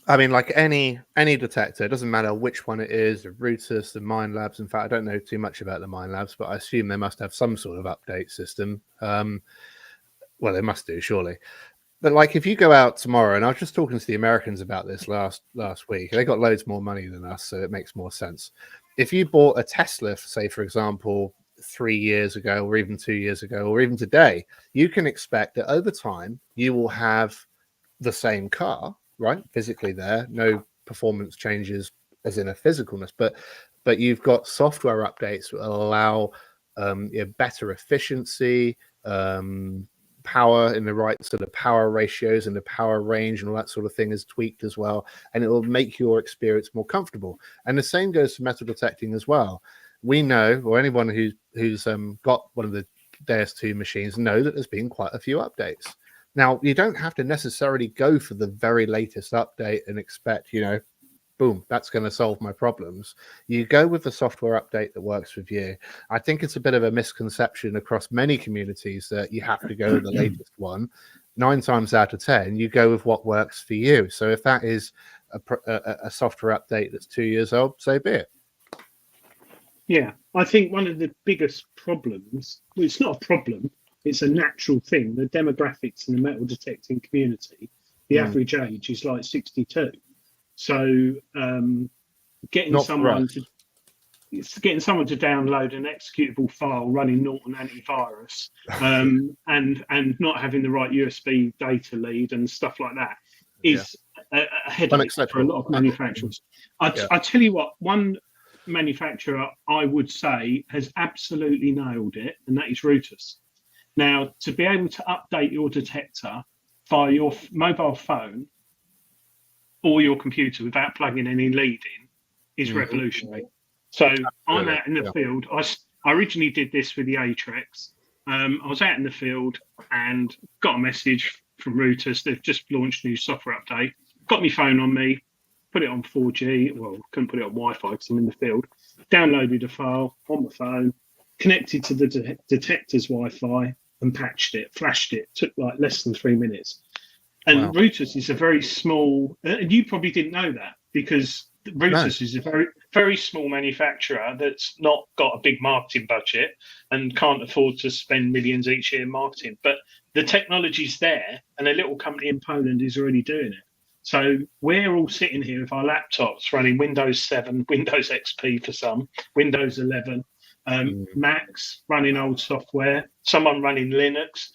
I mean, like any detector, it doesn't matter which one it is, the Rutus, the Mind Labs. In fact, I don't know too much about the Mind Labs, but I assume they must have some sort of update system. Well, they must do, surely. But like, if you go out tomorrow, and I was just talking to the Americans about this last week, they got loads more money than us, so it makes more sense. If you bought a Tesla, say for example, 3 years ago, or even 2 years ago, or even today, you can expect that over time you will have the same car, right? Physically there, no performance changes as in a physicalness, but you've got software updates that will allow better efficiency, power in the right sort of power ratios, and the power range and all that sort of thing is tweaked as well, and it will make your experience more comfortable. And the same goes for metal detecting as well. We know, or anyone who's got one of the DS2 machines know that there's been quite a few updates. Now, you don't have to necessarily go for the very latest update and expect, boom, that's going to solve my problems. You go with the software update that works with you. I think it's a bit of a misconception across many communities that you have to go with the latest one. 9 times out of 10, you go with what works for you. So if that is a software update that's 2 years old, so be it. Yeah, I think one of the biggest problems, well, it's not a problem, it's a natural thing. The demographics in the metal detecting community, the average age is like 62. So getting someone to download an executable file running Norton antivirus and not having the right USB data lead and stuff like that is a headache for a lot of manufacturers. I tell you what, one manufacturer I would say has absolutely nailed it, and that is Rutus. Now, to be able to update your detector via your mobile phone or your computer without plugging any lead in is revolutionary. So I'm out in the field. I originally did this with the Atrex. I was out in the field and got a message from Rutus. They've just launched a new software update. Got my phone on me, put it on 4G. Well, couldn't put it on Wi-Fi because I'm in the field. Downloaded a file on my phone, connected to the detector's Wi-Fi and patched it, flashed it. Took like less than 3 minutes. And Rutus is a very small, and you probably didn't know that because Rutus is a very, very small manufacturer that's not got a big marketing budget and can't afford to spend millions each year in marketing. But the technology's there, and a little company in Poland is already doing it. So we're all sitting here with our laptops running Windows 7, Windows XP for some, Windows 11, Macs running old software, someone running Linux.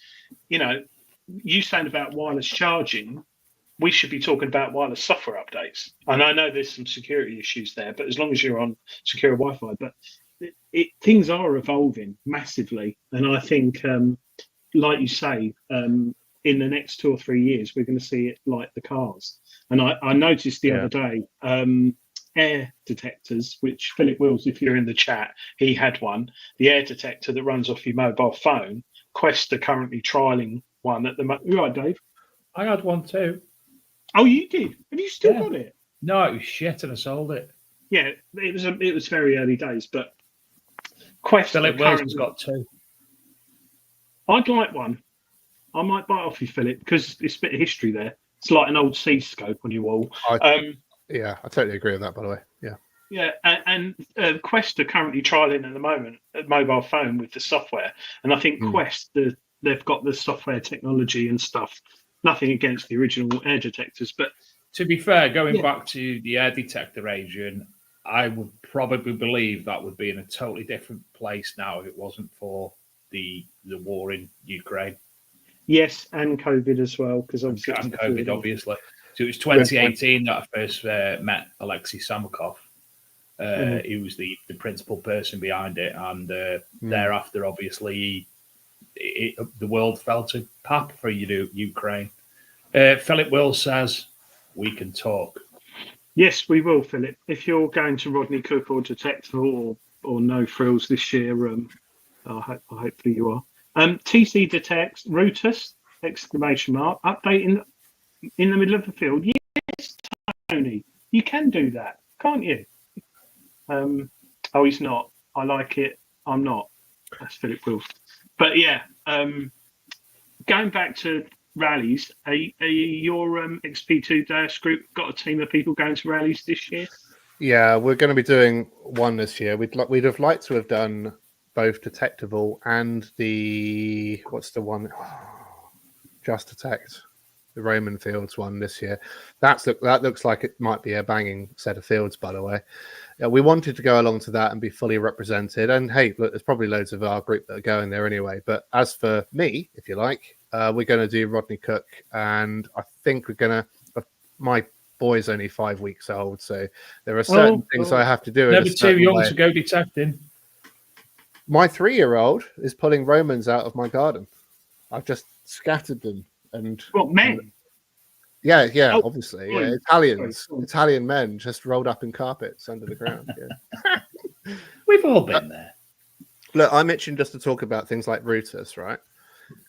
You saying about wireless charging, we should be talking about wireless software updates. And I know there's some security issues there, but as long as you're on secure Wi-Fi, but things are evolving massively. And I think, like you say, in the next 2 or 3 years, we're going to see it like the cars. And I noticed the other day, air detectors, which Philip Wills, if you're in the chat, he had one, the air detector that runs off your mobile phone. Quest are currently trialing one at the moment. You right, Dave? I had one too. Oh, you did? Have you still got it? No, it was shit and I sold it. Yeah, it was very early days, but Quest. Philip Wilson's got 2. I'd like one. I might buy it off you, Philip, because it's a bit of history there. It's like an old C-scope on your wall. I totally agree with that, by the way. Yeah. Yeah, and Quest are currently trialing at the moment a mobile phone with the software, and I think Quest they've got the software technology and stuff. Nothing against the original air detectors, but to be fair, going back to the air detector, Adrian, I would probably believe that would be in a totally different place now if it wasn't for the war in Ukraine. Yes, and COVID as well, because obviously and COVID, obviously. So it was 2018 that I first met Alexei Samakov. He was the principal person behind it, and thereafter, obviously, the world fell to pap for Ukraine. Philip Will says, we can talk. Yes, we will, Philip. If you're going to Rodney Cook or Detectable or No Frills this year, hopefully you are. TC detects Rutus, ! Update in the middle of the field. Yes, Tony, you can do that, can't you? He's not. I like it. I'm not. That's Philip Will. But yeah, going back to rallies, are your XP2 Dash group got a team of people going to rallies this year? Yeah, we're going to be doing one this year. We'd have liked to have done both Detectable and the what's the one? Just Detect, the Roman Fields one this year. That looks like it might be a banging set of fields, by the way. Yeah, we wanted to go along to that and be fully represented. And hey, look, there's probably loads of our group that are going there anyway. But as for me, if you like, we're going to do Rodney Cook, and I think we're going to. My boy's only 5 weeks old, so there are certain things I have to do. Never too young to go detecting. My 3-year-old is pulling Romans out of my garden. I've just scattered them, and men. Yeah, obviously, Italian men just rolled up in carpets under the ground. Yeah. We've all been there. Look, I'm itching just to talk about things like Rutus, right?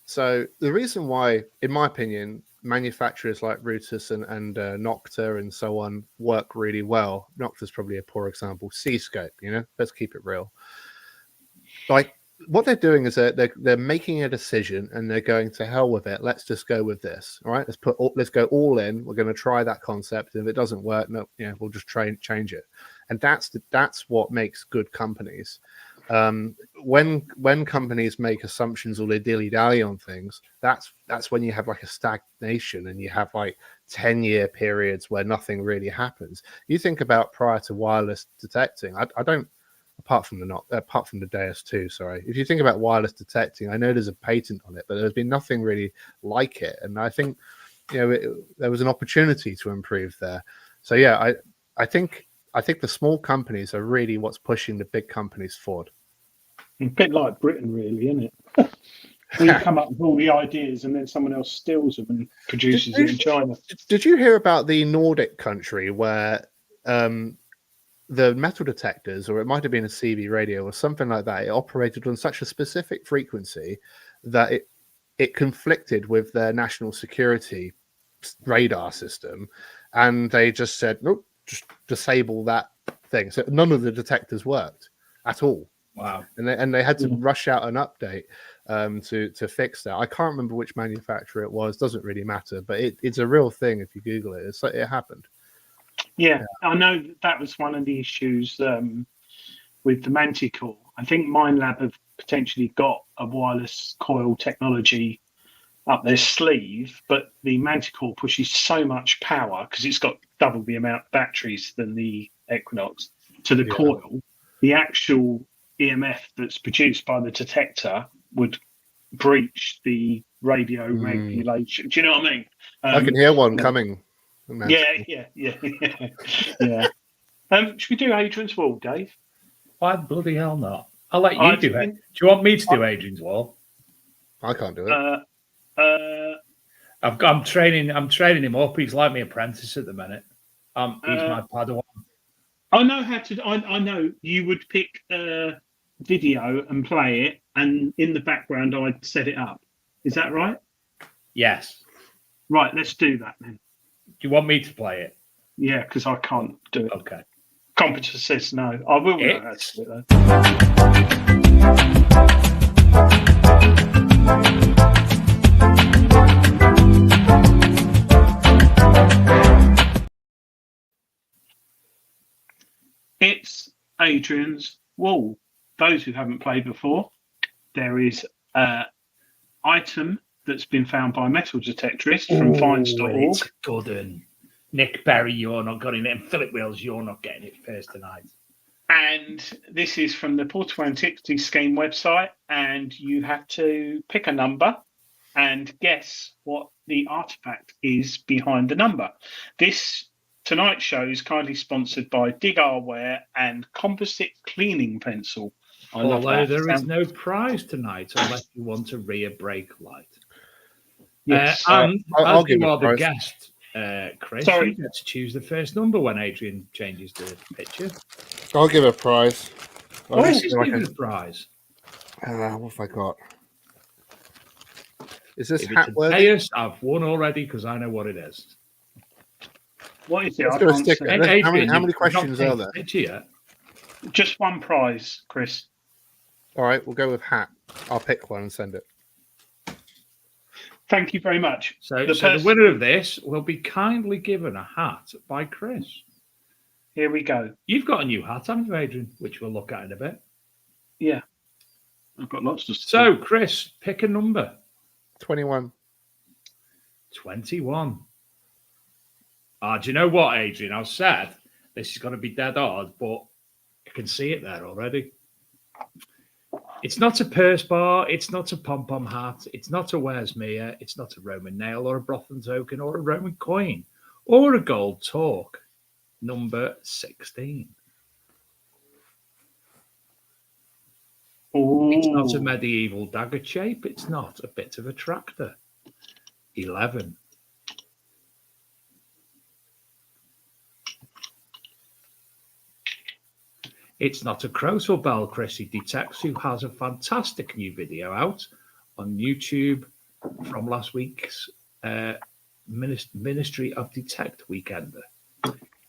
So the reason why, in my opinion, manufacturers like Rutus and Nocta and so on work really well. Nocta's probably a poor example. Seascope, let's keep it real. Like, what they're doing is they're making a decision and they're going to hell with it. Let's just go with this. All right, let's go all in. We're going to try that concept. And if it doesn't work, we'll just change it. And that's what makes good companies. When companies make assumptions or they dilly-dally on things, that's when you have like a stagnation and you have like 10-year periods where nothing really happens. You think about prior to wireless detecting, I don't. Apart from the DS2, sorry. If you think about wireless detecting, I know there's a patent on it, but there's been nothing really like it. And I think, there was an opportunity to improve there. So yeah, I think the small companies are really what's pushing the big companies forward. A bit like Britain, really, isn't it? We come up with all the ideas and then someone else steals them and produces it in China. Did you hear about the Nordic country where the metal detectors, or it might have been a CB radio or something like that, it operated on such a specific frequency that it conflicted with their national security radar system, and they just said, nope, just disable that thing. So none of the detectors worked at all. Wow. And they had to rush out an update to fix that. I can't remember which manufacturer it was, doesn't really matter, but it's a real thing if you Google it. It happened. Yeah, I know that was one of the issues with the Manticore. I think Minelab have potentially got a wireless coil technology up their sleeve, but the Manticore pushes so much power because it's got double the amount of batteries than the Equinox to the coil. The actual EMF that's produced by the detector would breach the radio regulation. Do you know what I mean? I can hear one coming. Yeah. Should we do Adrian's Wall, Dave? Why bloody hell not? I'll let you do it. Do you want me to do Adrian's Wall? I can't do it. I'm training him up. He's like my apprentice at the minute. He's my Padawan. I know how to. I know you would pick a video and play it, and in the background I'd set it up. Is that right? Yes. Right. Let's do that then. Do you want me to play it? Yeah, because I can't do it. Okay. Competitor says no. I will know how to do it though. Adrian's wall. Those who haven't played before, there is an item that's been found by metal detectorists from finds.org. It's good. And Nick Berry, you're not getting it. And Philip Wills, you're not getting it first tonight. And this is from the Portable Antiquities Scheme website. And you have to pick a number and guess what the artifact is behind the number. This tonight's show is kindly sponsored by Dig Eyewear and Composite Cleaning Pencil. Although there is no prize tonight unless you want a rear brake light. Yes. And I'll as give you a are the prize. guest, Chris, Sorry. you get to choose the first number when Adrian changes the picture. I'll give a prize. Chris is giving a prize. What have I got? Is this If hat it's worthy? Deus, I've won already because I know what it is. What is it? Let's I do a can't sticker. see. Hey, How many Adrian, you've not questions are taken there? the picture yet. Just one prize, Chris. All right, we'll go with hat. I'll pick one and send it. Thank you very much. So The the person- winner of this will be kindly given a hat by Chris. Here we go. You've got a new hat, haven't you, Adrian? Which we'll look at in a bit. Yeah. I've got lots to say. So, Chris, pick a number. 21. 21. Do you know what, Adrian? I've said this is going to be dead hard, but I can see it there already. It's not a purse bar. It's not a pom-pom hat. It's not a Where's Mia. It's not a Roman nail or a Brothen token or a Roman coin or a gold talk. Number 16. It's not a medieval dagger shape. It's not a bit of a tractor. 11. It's not a Crowswell Bell, Chrissy Detects, who has a fantastic new video out on YouTube from last week's Ministry of Detect Weekender.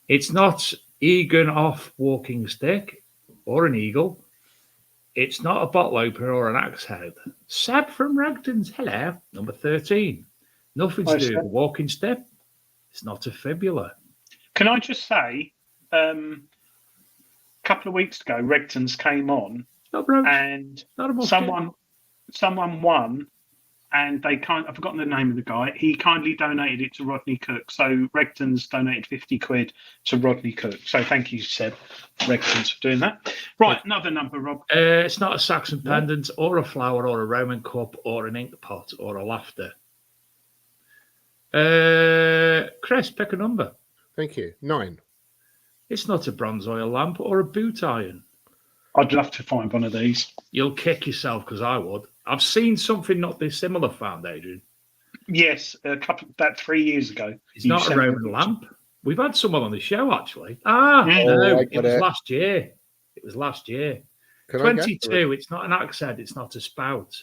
It's not Egan off walking stick or an eagle. It's not a bottle opener or an axe head. Seb from Ragdon's, hello, number 13. Nothing to do with a walking step. It's not a fibula. Can I just say, a couple of weeks ago, Regton's came on, and someone won, and I've forgotten the name of the guy. He kindly donated it to Rodney Cook. So Regton's donated 50 quid to Rodney Cook. So thank you, Seb, Regton's, for doing that. Right, another number, Rob. It's not a Saxon pendant or a flower or a Roman cup or an ink pot or a laughter. Chris, pick a number. Thank you. 9. It's not a bronze oil lamp or a boot iron. I'd love to find one of these. You'll kick yourself because I would. I've seen something not dissimilar found, Adrian. Yes, about 3 years ago. It's not a Roman lamp. We've had someone on the show, actually. No, it was last year. It was last year. 22, it's not an axe head. It's not a spout.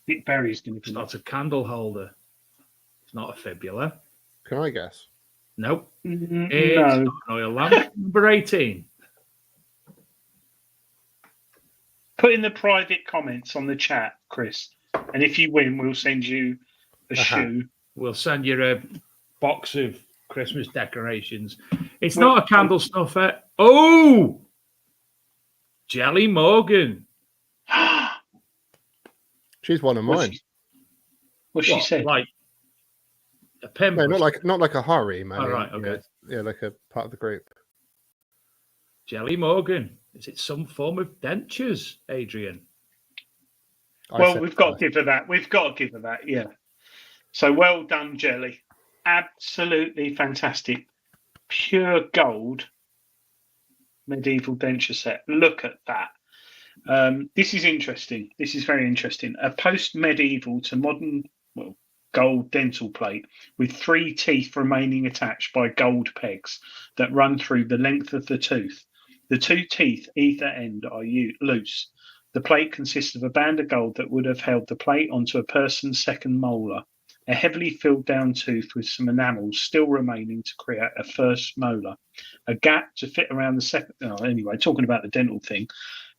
Dick Berry's going to be. It's not a candle holder. It's not a fibula. Can I guess? Nope. It's No. not an oil lamp. Number 18. Put in the private comments on the chat, Chris. And if you win, we'll send you a shoe. We'll send you a box of Christmas decorations. It's not a candle snuffer. Oh! Jelly Morgan. She's one of mine. What's she said? Like a pen? No, not like a Hari, man. Oh, right, okay. Yeah, like a part of the group. Jelly Morgan. Is it some form of dentures, Adrian? Well, we've got to give her that. We've got to give her that, yeah. So well done, Jelly. Absolutely fantastic. Pure gold medieval denture set. Look at that. This is interesting. This is very interesting. A post-medieval to modern, gold dental plate with 3 teeth remaining attached by gold pegs that run through the length of the tooth. The 2 teeth either end are loose. The plate consists of a band of gold that would have held the plate onto a person's second molar, a heavily filled down tooth with some enamels still remaining to create a first molar, a gap to fit around the second. Anyway, talking about the dental thing,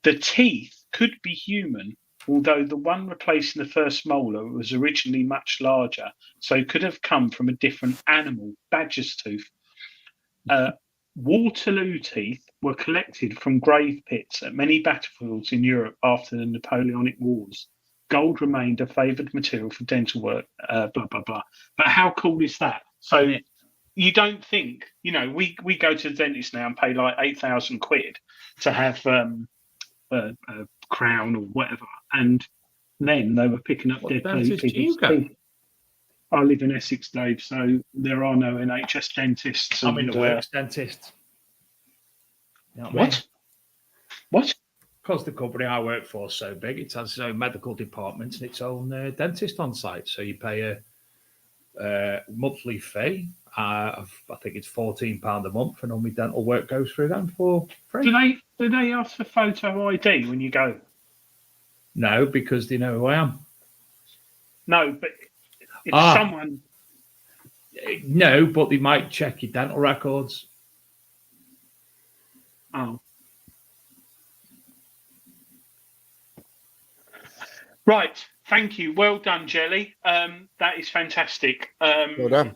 the teeth could be human, although the one replacing the first molar was originally much larger, so it could have come from a different animal, badger's tooth. Waterloo teeth were collected from grave pits at many battlefields in Europe after the Napoleonic Wars. Gold remained a favoured material for dental work, blah, blah, blah. But how cool is that? So you don't think, we go to the dentist now and pay like 8,000 quid to have a crown or whatever. And then they were picking up dead people's teeth. I live in Essex, Dave, so there are no NHS dentists. I'm in the works dentist. You know what? What? Because the company I work for is so big, it has its own medical department and its own dentist on site. So you pay a monthly fee. I think it's £14 a month, and all my dental work goes through them for free. Do they ask for photo ID when you go? No, because they know who I am. No, but if someone... No, but they might check your dental records. Oh. Right. Thank you. Well done, Jelly. That is fantastic. Well done.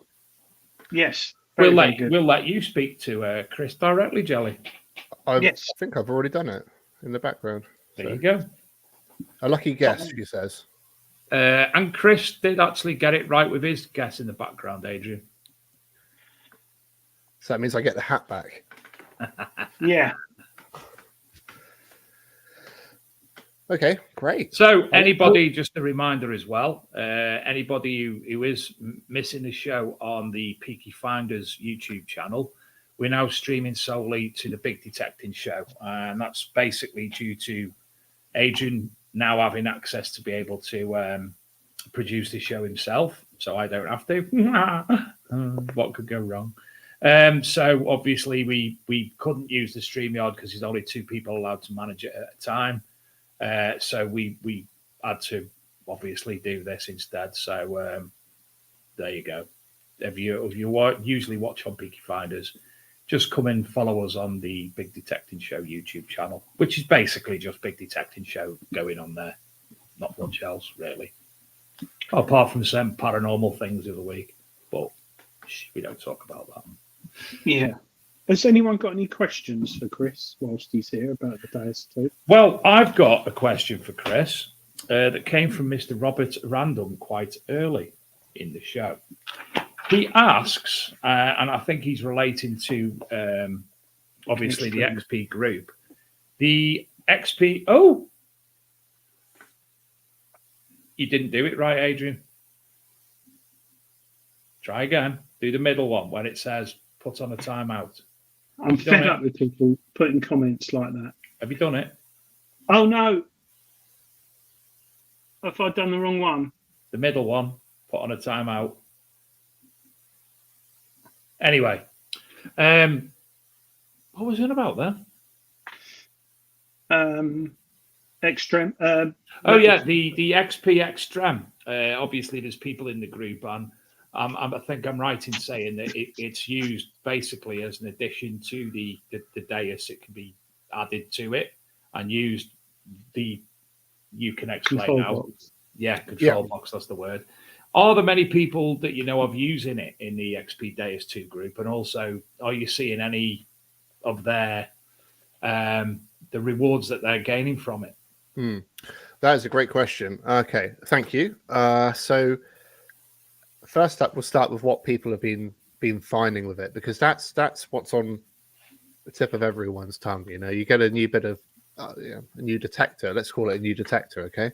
Yes. We'll let you speak to Chris directly, Jelly. I think I've already done it in the background. There you go. A lucky guess, she says. And Chris did actually get it right with his guess in the background, Adrian. So that means I get the hat back. Yeah. Okay, great. So anybody, just a reminder as well, anybody who is missing the show on the Peaky Finders YouTube channel, we're now streaming solely to the Big Detecting Show. And that's basically due to Adrian now having access to be able to produce the show himself. So I don't have to. What could go wrong? So obviously we couldn't use the StreamYard because there's only 2 people allowed to manage it at a time. So we had to obviously do this instead. So there you go. If you usually watch on Peaky Finders, just come and follow us on the Big Detecting Show YouTube channel, which is basically just Big Detecting Show going on there. Not much else, really. Apart from some paranormal things of the week. But we don't talk about that. Yeah. Has anyone got any questions for Chris whilst he's here about the DS2? Well, I've got a question for Chris that came from Mr. Robert Random quite early in the show. He asks, and I think he's relating to obviously the XP group. The XP. Oh, you didn't do it right, Adrian. Try again. Do the middle one when it says put on a timeout. I'm fed up with people putting comments like that. Have you done it? Oh, no. Have I done the wrong one? The middle one, put on a timeout. Anyway, what was it about then? Extreme. Oh, yeah, the XP Extreme. Obviously, there's people in the group, and I think I'm right in saying that it's used basically as an addition to the Deus. It can be added to it and used. You can explain control now. Box. Yeah, control box. That's the word. Are there many people that you know of using it in the XP Deus 2 group? And also, are you seeing any of their the rewards that they're gaining from it? That is a great question. Okay, thank you. So first up, we'll start with what people have been finding with it, because that's what's on the tip of everyone's tongue. You get a new bit of a new detector. Let's call it a new detector. Okay,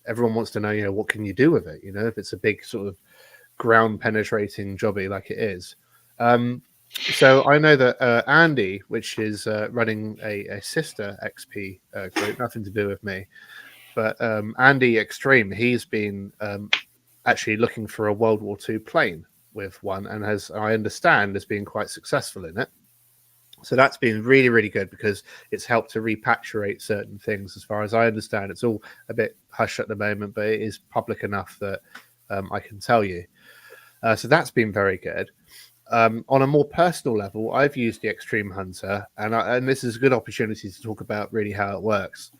everyone wants to know, what can you do with it? If it's a big sort of ground penetrating jobby like it is. So I know that Andy, which is running a sister XP group, nothing to do with me, but Andy Extreme, he's been actually looking for a World War II plane with one, and I understand, has been quite successful in it. So that's been really, really good, because it's helped to repatriate certain things. As far as I understand, it's all a bit hush at the moment, but it is public enough that I can tell you. So that's been very good. On a more personal level, I've used the Extreme Hunter, and this is a good opportunity to talk about really how it works.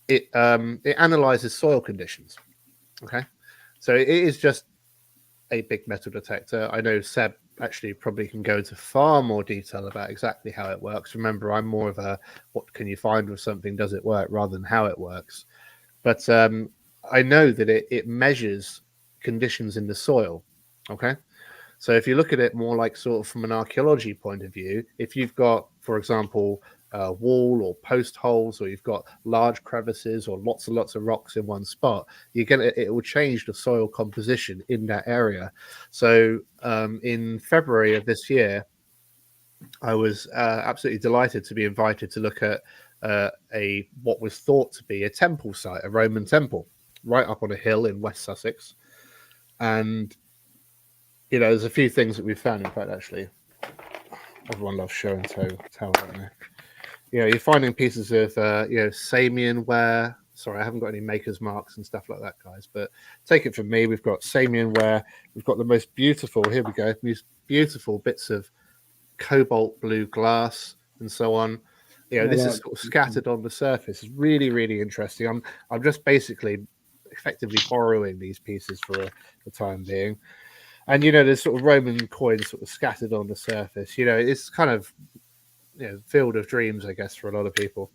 It analyzes soil conditions. Okay, so it is just a big metal detector. I know Seb actually probably can go into far more detail about exactly how it works. Remember, I'm more of a what can you find with something, does it work, rather than how it works. But I know that it measures conditions in the soil. Okay. So if you look at it more like sort of from an archaeology point of view, if you've got, for example, wall or post holes, or you've got large crevices or lots and lots of rocks in one spot, it will change the soil composition in that area. So in February of this year, I was absolutely delighted to be invited to look at what was thought to be a temple site, a Roman temple, right up on a hill in West Sussex. And there's a few things that we've found. In fact, actually, everyone loves show and tell, don't they? You're finding pieces of Samian ware. Sorry, I haven't got any maker's marks and stuff like that, guys. But take it from me, we've got Samian ware. We've got the most beautiful. Here we go. These beautiful bits of cobalt blue glass and so on. This is sort of scattered on the surface. It's really, really interesting. I'm just basically effectively borrowing these pieces for the time being. And there's sort of Roman coins sort of scattered on the surface. It's kind of field of dreams, I guess, for a lot of people.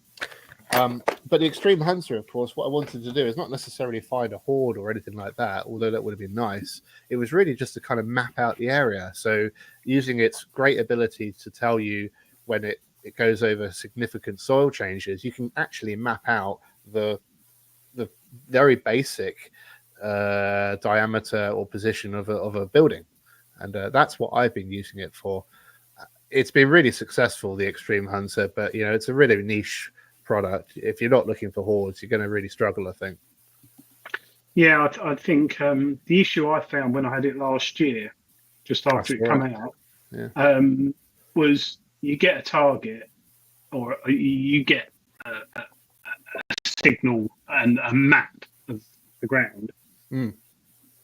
But the Extreme Hunter, of course, what I wanted to do is not necessarily find a hoard or anything like that, although that would have been nice. It was really just to kind of map out the area. So using its great ability to tell you when it goes over significant soil changes, you can actually map out the very basic diameter or position of a building, and that's what I've been using it for. It's been really successful, the Extreme Hunter, but it's a really niche product. If you're not looking for hoards, you're going to really struggle, I think. Yeah, I think the issue I found when I had it last year, just after it came out, was you get a target or you get a signal and a map of the ground.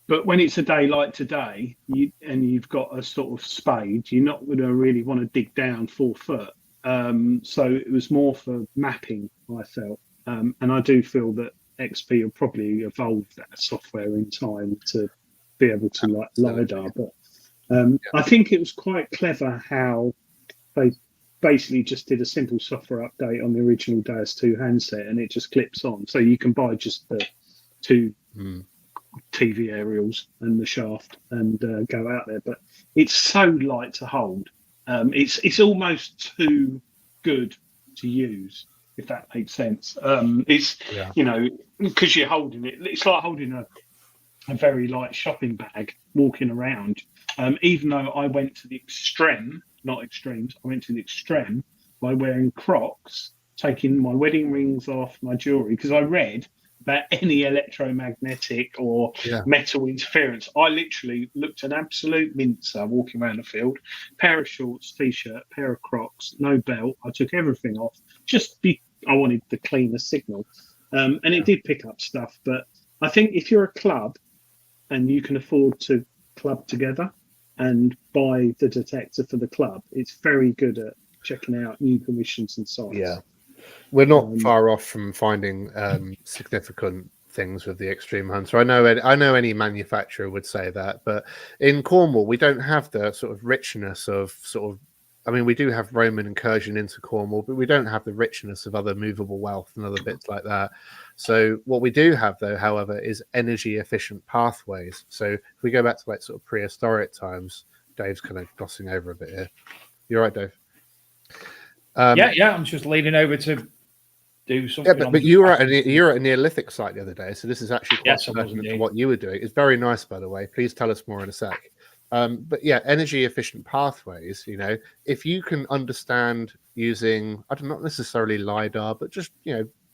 But when it's a day like today, you've got a sort of spade, you're not going to really want to dig down 4 foot. So it was more for mapping, I felt. And I do feel that XP will probably evolve that software in time to be able to LiDAR. But I think it was quite clever how they basically just did a simple software update on the original DS2 handset, and it just clips on. So you can buy just the 2 TV aerials and the shaft and go out there. But it's so light to hold. It's almost too good to use, if that makes sense. Because you're holding it, it's like holding a very light shopping bag walking around. Even though I went to the extreme, not extremes, I went to the extreme by wearing Crocs, taking my wedding rings off, my jewelry, because I read about any electromagnetic or metal interference. I literally looked an absolute mincer walking around the field. Pair of shorts, t-shirt, pair of Crocs, no belt. I took everything off. I wanted the cleanest signal. And it did pick up stuff. But I think if you're a club and you can afford to club together and buy the detector for the club, it's very good at checking out new permissions and sites. Yeah. We're not far off from finding significant things with the Extreme Hunter. I know any manufacturer would say that, but in Cornwall, we don't have the sort of richness of we do have Roman incursion into Cornwall, but we don't have the richness of other movable wealth and other bits like that. So what we do have, though, however, is energy efficient pathways. So if we go back to like sort of prehistoric times, Dave's kind of glossing over a bit here. You're right, Dave. I'm just leaning over to do something. Yeah, but you were at a Neolithic site the other day, so this is actually quite pertinent to what you were doing. It's very nice, by the way. Please tell us more in a sec. But yeah, energy efficient pathways. If you can understand using, not necessarily LiDAR, but just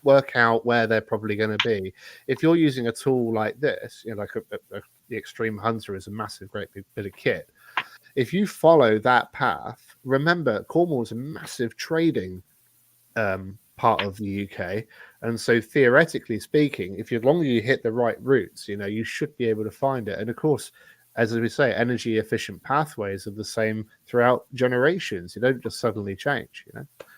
work out where they're probably going to be. If you're using a tool like this, like the Extreme Hunter is a massive, great big bit of kit. If you follow that path, remember, Cornwall is a massive trading part of the UK. And so theoretically speaking, as long as you hit the right routes, you should be able to find it. And of course, as we say, energy efficient pathways are the same throughout generations. You don't just suddenly change,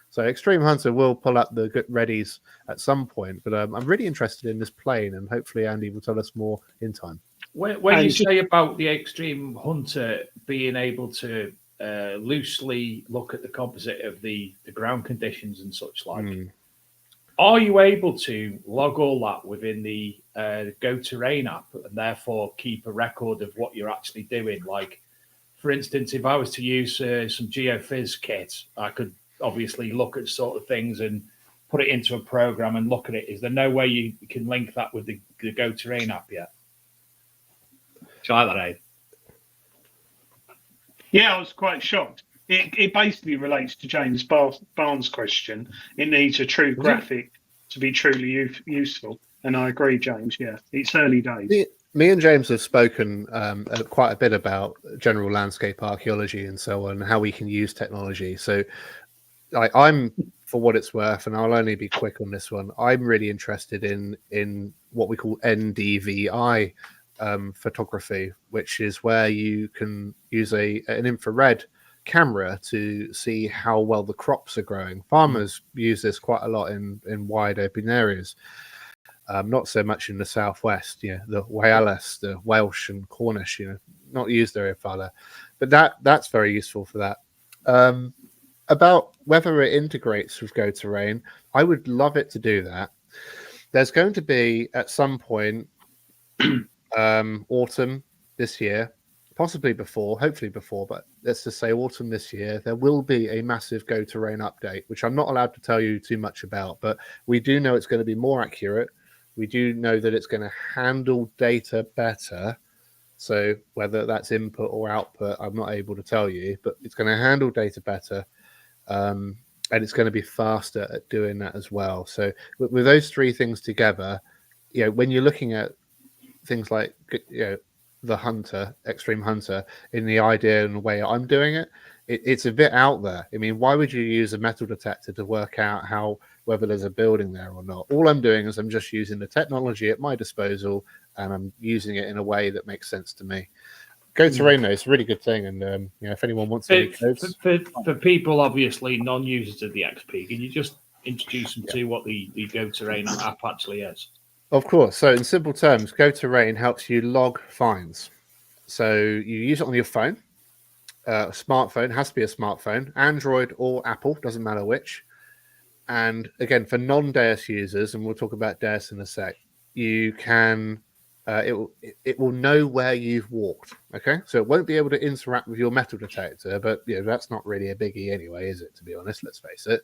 So Extreme Hunter will pull up the good readies at some point, but I'm really interested in this plane, and hopefully Andy will tell us more in time. When you say about the extreme hunter being able to loosely look at the composite of the ground conditions and such like, are you able to log all that within the Go Terrain app and therefore keep a record of what you're actually doing? Like, for instance, if I was to use some geophys kit, I could obviously look at sort of things and put it into a program and look at it. Is there no way you can link that with the Go Terrain app yet? Try that, Aid. Yeah, I was quite shocked. It basically relates to James Barnes' question. It needs a true graphic to be truly useful. And I agree, James. Yeah, it's early days. Me and James have spoken quite a bit about general landscape archaeology and so on, how we can use technology. So I'm, for what it's worth, and I'll only be quick on this one, I'm really interested in what we call NDVI photography, which is where you can use an infrared camera to see how well the crops are growing. Farmers use this quite a lot in wide open areas. Not so much in the southwest, the Wales, the Welsh and Cornish, not used very far there. But that's very useful for that. About whether it integrates with Go Terrain, I would love it to do that. There's going to be at some point autumn this year, possibly before, hopefully before, but let's just say autumn this year, there will be a massive Go Terrain update, which I'm not allowed to tell you too much about, but we do know it's going to be more accurate. We do know that it's going to handle data better. So whether that's input or output, I'm not able to tell you, but it's going to handle data better. And it's going to be faster at doing that as well. So with those three things together, when you're looking at things like, the hunter, extreme hunter, in the idea and the way I'm doing it, it's a bit out there. I mean, why would you use a metal detector to work out whether there's a building there or not? All I'm doing is I'm just using the technology at my disposal, and I'm using it in a way that makes sense to me. Go Terrain, though, it's a really good thing, and if anyone wants any codes for people obviously non-users of the XP, can you just introduce them to what the Go Terrain app actually is? Of course. So in simple terms, Go Terrain helps you log finds. So you use it on your phone. A smartphone, has to be a smartphone, Android or Apple, doesn't matter which. And again, for non-Deus users, and we'll talk about Deus in a sec, you can, it will know where you've walked. Okay, so it won't be able to interact with your metal detector, but that's not really a biggie anyway, is it? To be honest, let's face it.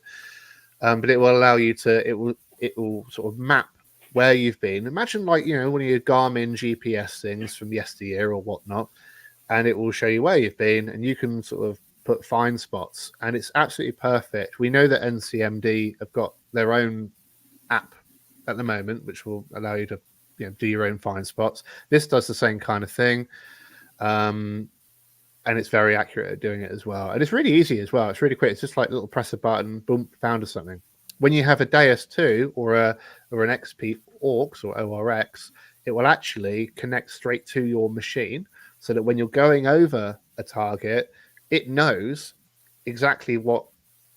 But it will allow you to, it will sort of map where you've been. Imagine like one of your Garmin GPS things from yesteryear or whatnot. And it will show you where you've been, and you can sort of put find spots, and it's absolutely perfect. We know that NCMD have got their own app at the moment, which will allow you to do your own find spots. This does the same kind of thing, and it's very accurate at doing it as well. And it's really easy as well. It's really quick. It's just like a little press a button, boom, found something. When you have a Deus 2 or an XP AUX or ORX, it will actually connect straight to your machine, so that when you're going over a target, it knows exactly what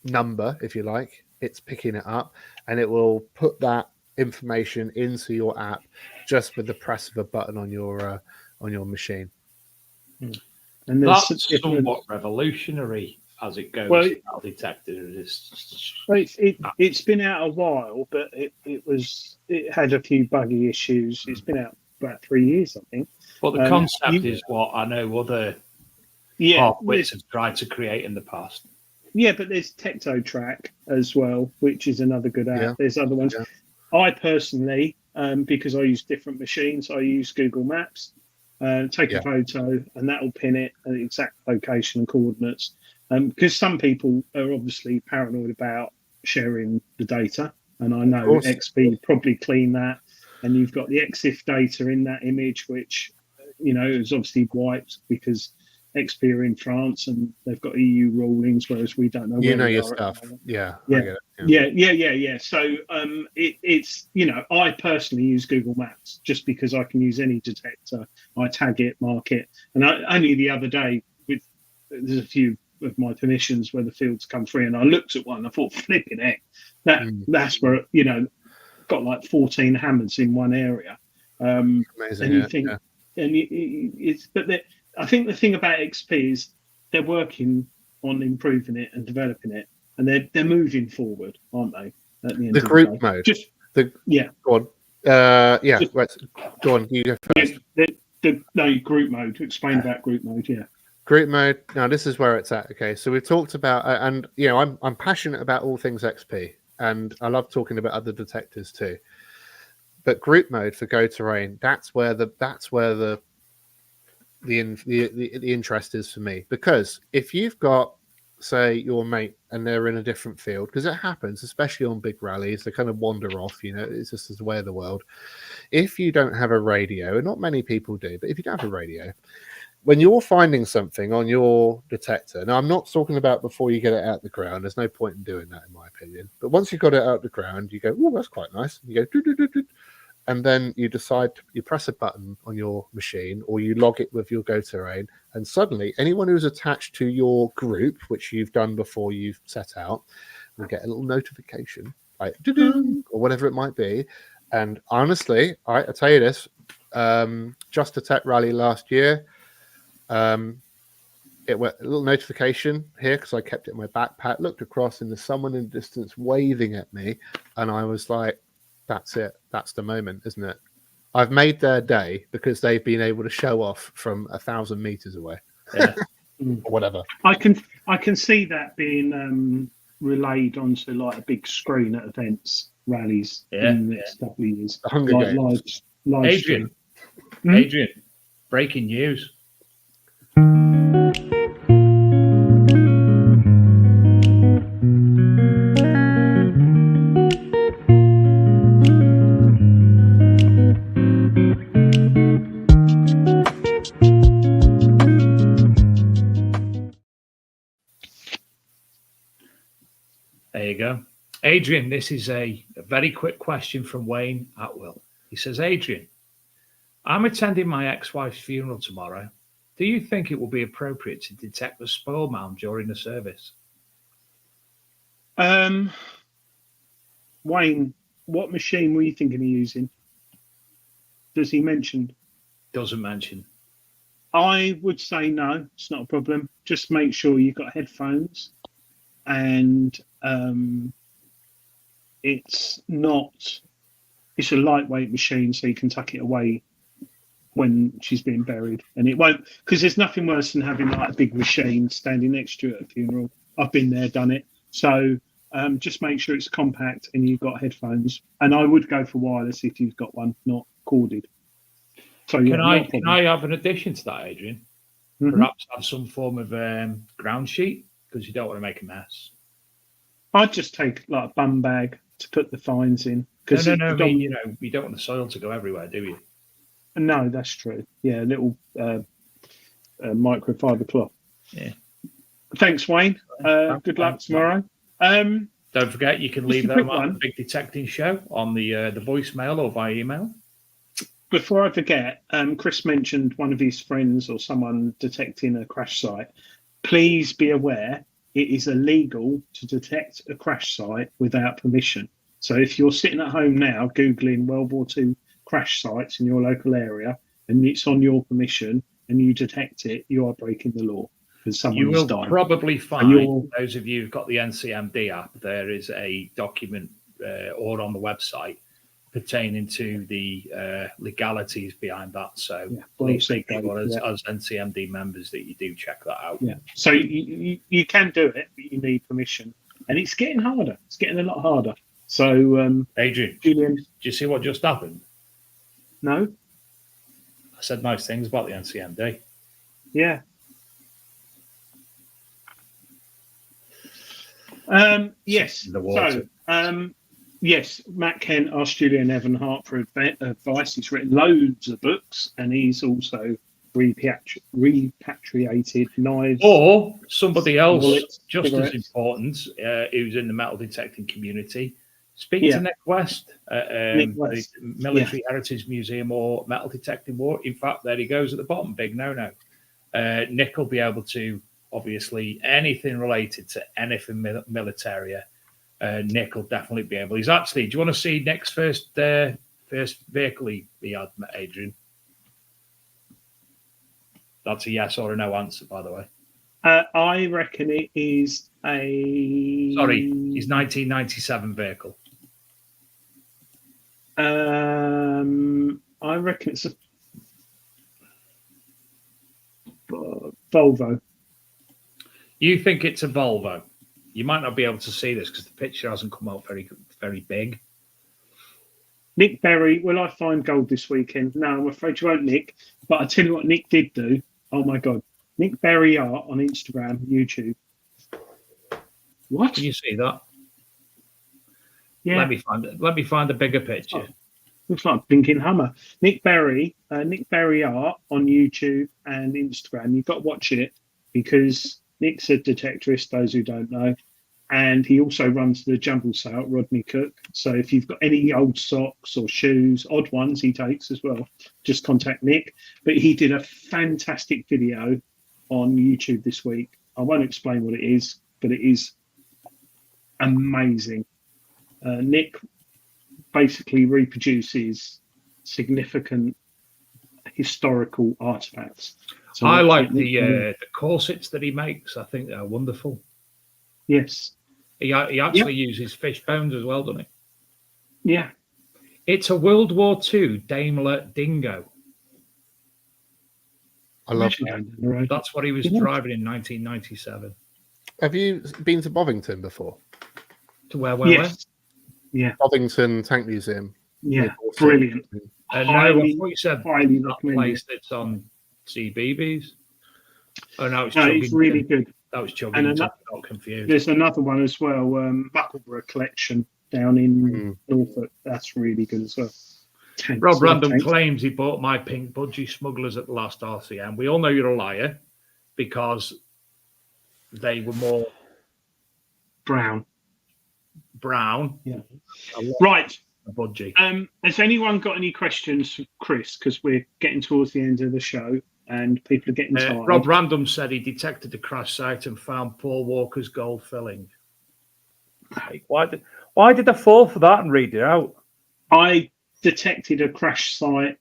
number, if you like, it's picking it up, and it will put that information into your app just with the press of a button on your machine. And that's somewhat revolutionary as it goes. Well, it's been out a while, but it had a few buggy issues. It's been out about 3 years, I think. But the concept is what I know other half-wits have tried to create in the past. Yeah, but there's TectoTrack as well, which is another good app. Yeah. There's other ones. Yeah. I personally, because I use different machines, I use Google Maps, take a photo, and that will pin it at the exact location and coordinates. Because some people are obviously paranoid about sharing the data, and I know XP probably clean that. And you've got the EXIF data in that image, which, is obviously wiped because XP are in France and they've got EU rulings, whereas we don't know. Your stuff. Yeah. Yeah. So it's, I personally use Google Maps just because I can use any detector. I tag it, mark it. And only the other day, there's a few of my permissions where the fields come free, and I looked at one, I thought, flipping heck, that's where, got like 14 hammers in one area. Amazing, and you think, and it's. But I think the thing about XP is they're working on improving it and developing it, and they're moving forward, aren't they? At the end The of group the day. mode. Just Yeah. Go on. Yeah. Just, Right. Go on. You go first. Group mode. Explain about group mode. Yeah. Group mode. Now this is where it's at. Okay, so we've talked about, and I'm passionate about all things XP, and I love talking about other detectors too. But group mode for Go Terrain, that's where the interest is for me, because if you've got, say, your mate and they're in a different field, because it happens, especially on big rallies, they kind of wander off. It's just the way of the world. If you don't have a radio, and not many people do, but if you don't have a radio, when you're finding something on your detector, now I'm not talking about before you get it out the ground. There's no point in doing that, in my opinion. But once you've got it out the ground, you go, "Oh, that's quite nice." You go, "Doo, doo, doo, doo," and then you decide you press a button on your machine, or you log it with your Go Terrain, and suddenly anyone who's attached to your group, which you've done before you've set out, will get a little notification, like doo-doo, or whatever it might be. And honestly, I tell you this, Just a Tech Rally last year. It went a little notification here because I kept it in my backpack, looked across, and there's someone in the distance waving at me, and I was like, that's it, that's the moment, isn't it? I've made their day because they've been able to show off from 1,000 meters away. Yeah. Or whatever. I can see that being relayed onto like a big screen at events, rallies in the next couple of years. The Hunger Games. Live Adrian, stream. Adrian, breaking news. There you go. Adrian, this is a very quick question from Wayne Atwill. He says, Adrian, I'm attending my ex-wife's funeral tomorrow. Do you think it will be appropriate to detect the spoil mound during the service? Wayne, what machine were you thinking of using? Does he mention? Doesn't mention. I would say no, it's not a problem. Just make sure you've got headphones, and it's a lightweight machine, so you can tuck it away when she's being buried, and it won't, because there's nothing worse than having like a big machine standing next to you at a funeral. I've been there, done it. So just make sure it's compact and you've got headphones, and I would go for wireless if you've got one, not corded. So can I have an addition to that, Adrian? Mm-hmm. Perhaps have some form of ground sheet, because you don't want to make a mess. I'd just take like a bum bag to put the fines in. No. I mean, you don't want the soil to go everywhere, do you? No, that's true. Yeah, a little microfiber cloth. Yeah. Thanks, Wayne. Good luck tomorrow. Don't forget, you can leave them on the Big Detecting Show on the voicemail or via email. Before I forget, Chris mentioned one of his friends or someone detecting a crash site. Please be aware it is illegal to detect a crash site without permission. So if you're sitting at home now Googling World War II crash sites in your local area and it's on your permission and you detect it, you are breaking the law. You will probably find, those of you who've got the NCMD app, there is a document or on the website pertaining to the legalities behind that. So please make sure as NCMD members that you do check that out. Yeah. So you can do it, but you need permission. And it's getting harder. It's getting a lot harder. So, Adrian, Julian, did you see what just happened? No. I said nice things about the NCMD. Yeah. Yes. In the water. So, yes, Matt Kent asked Julian Evan Hart for advice. He's written loads of books, and he's also repatriated knives. Or somebody else, bullets, just cigarettes. as important, who's in the metal detecting community. Speak to Nick West at the Military Heritage Museum or Metal Detecting War. In fact, there he goes at the bottom. Big no-no. Nick will be able to, obviously, anything related to anything military. Nick will definitely be able. He's actually. Do you want to see Nick's first vehicle he had, Adrian? That's a yes or a no answer, by the way. I reckon it is a. Sorry, his 1997 vehicle. I reckon it's a Volvo. You think it's a Volvo? You might not be able to see this because the picture hasn't come out very big. Nick Berry, will I find gold this weekend? No, I'm afraid you won't, Nick. But I tell you what Nick did do. Oh my God. Nick Berry Art on Instagram, YouTube. What? Can you see that? Yeah. Let me find a bigger picture. Looks like a blinking Hummer. Nick Berry Art on YouTube and Instagram. You've got to watch it because Nick's a detectorist, those who don't know. And he also runs the jumble sale at Rodney Cook. So if you've got any old socks or shoes, odd ones he takes as well, just contact Nick. But he did a fantastic video on YouTube this week. I won't explain what it is, but it is amazing. Nick basically reproduces significant historical artifacts. So I like the corsets that he makes. I think they're wonderful. Yes. He actually uses fish bones as well, doesn't he? Yeah. It's a World War II Daimler Dingo. I love that. That's what he was driving in 1997. Have you been to Bovington before? To where? Yes. Yeah. Bovington Tank Museum. Yeah. Brilliant. And now I thought you said highly that place that's on CBeebies. Oh no, it's really good. That was chugging. And not confused. There's another one as well, Buckleborough Collection down in Norfolk. That's really good as well. Tanks, Rob Random claims he bought my pink budgie smugglers at the last RCM. We all know you're a liar because they were more brown. Yeah. Right. Budgie. Has anyone got any questions for Chris? Because we're getting towards the end of the show and people are getting tired. Rob Random said he detected the crash site and found Paul Walker's gold filling. Why did I fall for that and read it out? I detected a crash site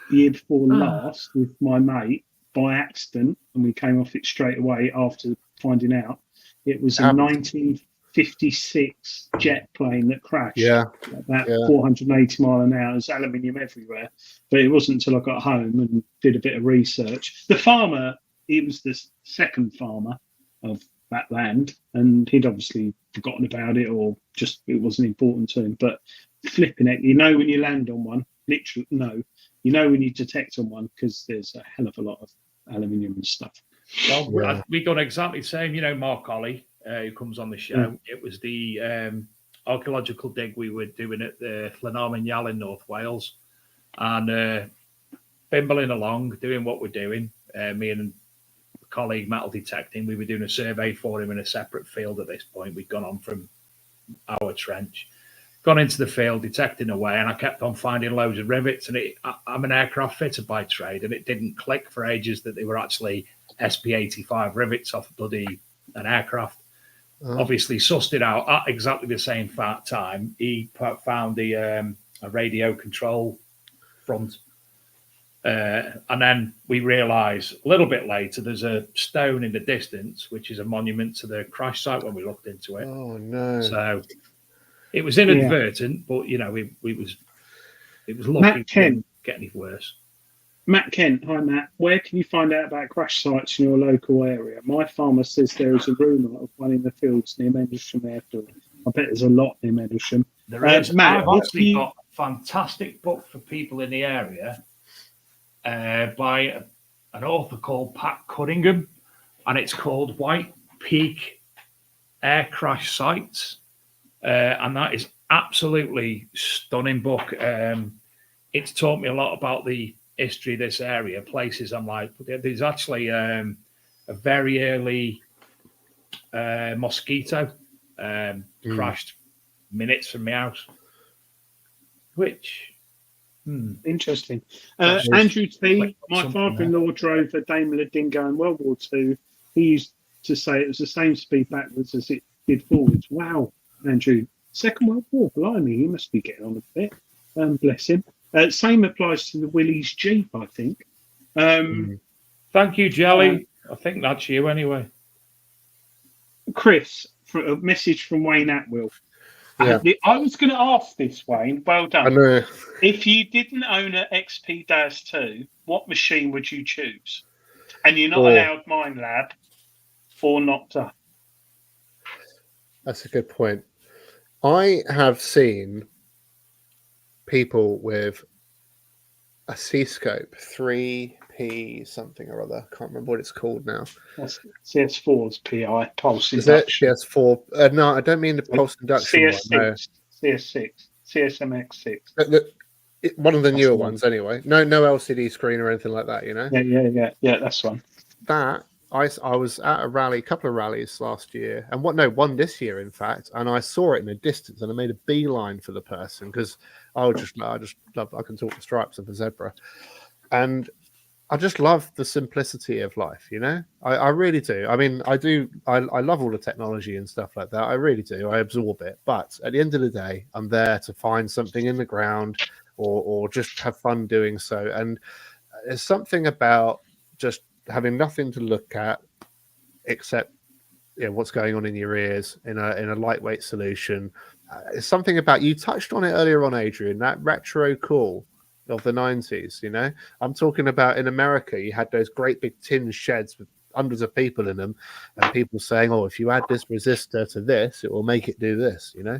the year before last with my mate by accident, and we came off it straight away after finding out. It was a 1956 jet plane that crashed. About 480 mile an hour. There's aluminium everywhere. But it wasn't until I got home and did a bit of research. The farmer, he was the second farmer of that land, and he'd obviously forgotten about it or just it wasn't important to him. But flipping it, you know when you land on one, literally, no, you know when you detect on one because there's a hell of a lot of aluminium and stuff. Well, we done exactly the same. You know, Mark Colley, who comes on the show. It was the archaeological dig we were doing at the Llanarmon Yal in North Wales, and bimbling along, doing what we're doing. Me and a colleague metal detecting. We were doing a survey for him in a separate field at this point. We'd gone on from our trench, gone into the field, detecting away, and I kept on finding loads of rivets. And I'm an aircraft fitter by trade, and it didn't click for ages that they were actually SP85 rivets off bloody an aircraft. Obviously sussed it out at exactly the same time. He found a radio control front, and then we realised a little bit later there's a stone in the distance which is a monument to the crash site when we looked into it. Oh no! So it was inadvertent, but you know it was lucky. Didn't get any worse. Matt Kent, hi Matt. Where can you find out about crash sites in your local area? My farmer says there is a rumour of one in the fields near Mendlesham Airfield. I bet there's a lot near Mendlesham. There is. Matt, I've actually got a fantastic book for people in the area by an author called Pat Cunningham, and it's called White Peak Air Crash Sites, and that is absolutely stunning book. It's taught me a lot about the history of this area, places I'm like, there's actually a very early mosquito crashed minutes from my house, which interesting. Andrew T, my father-in-law drove a Daimler Dingo in World War II. He used to say it was the same speed backwards as it did forwards. Wow, Andrew, Second World War, blimey, he must be getting on a bit. Bless him. Same applies to the Willys Jeep, I think. Thank you, Jelly. I think that's you anyway. Chris, for a message from Wayne Atwill. Yeah. I was going to ask this, Wayne. Well done. I know. If you didn't own an XP DAS 2, what machine would you choose? And you're not allowed Mind Lab or Nocta. That's a good point. I have seen people with a C-scope 3P something or other. Can't remember what it's called now. That's CS4's PI, pulse Is induction. it CS4? No, I don't mean the pulse induction CS6, one. No. CS6, CSMX6. One of the newer ones, anyway. No LCD screen or anything like that. You know. Yeah. That's one. That I was at a rally, a couple of rallies last year, and one this year, in fact, and I saw it in the distance, and I made a beeline for the person because I just love. I can talk the stripes of a zebra, and I just love the simplicity of life. You know, I really do. I mean, I do. I love all the technology and stuff like that. I really do. I absorb it, but at the end of the day, I'm there to find something in the ground or just have fun doing so. And there's something about just having nothing to look at except what's going on in your ears in a lightweight solution. It's something about, you touched on it earlier on, Adrian, that retro cool of the 90s. You know, I'm talking about in America, you had those great big tin sheds with hundreds of people in them, and people saying, "Oh, if you add this resistor to this, it will make it do this." You know,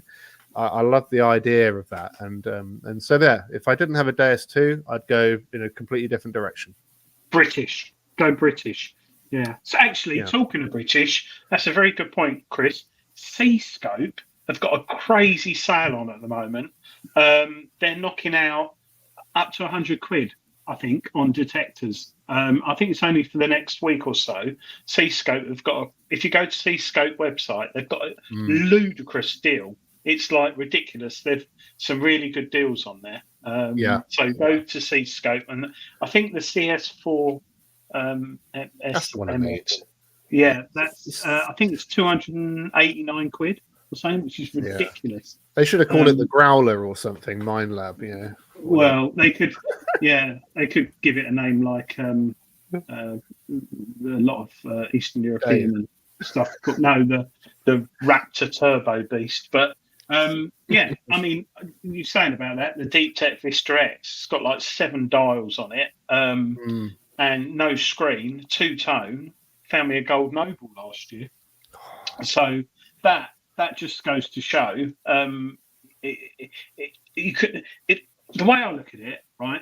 I love the idea of that, and so there. If I didn't have a DS2, I'd go in a completely different direction. British. Go British. Yeah. So actually, talking of British, that's a very good point, Chris. C-Scope have got a crazy sale on at the moment. They're knocking out up to £100, I think, on detectors. I think it's only for the next week or so. C-Scope have got, if you go to C-Scope website, they've got a ludicrous deal. It's like ridiculous. They've some really good deals on there. So go to C-Scope, and I think the CS4 that's the one I need. Yeah, that's I think it's £289 or something, which is ridiculous. They should have called it the Growler or something, Mind Lab. Yeah. Well, they could, they could give it a name like a lot of Eastern European and stuff. No, the Raptor Turbo Beast, but. I mean, you're saying about that, the Deep Tech Vista X, it's got like 7 dials on it, and no screen, 2-tone. Found me a gold Noble last year. So that just goes to show, the way I look at it, right?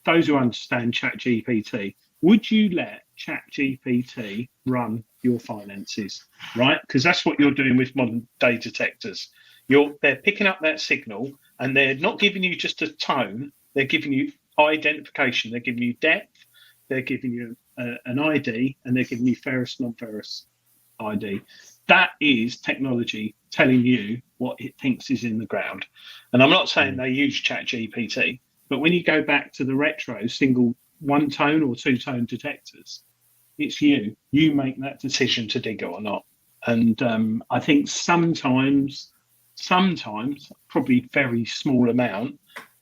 Those who understand ChatGPT, would you let ChatGPT run your finances, right? Because that's what you're doing with modern day detectors. They're picking up that signal, and they're not giving you just a tone. They're giving you identification. They're giving you depth. They're giving you an ID, and they're giving you ferrous, non-ferrous ID. That is technology telling you what it thinks is in the ground. And I'm not saying they use ChatGPT, but when you go back to the retro single 1-tone or 2-tone detectors, it's you make that decision to dig it or not. And I think sometimes, probably very small amount,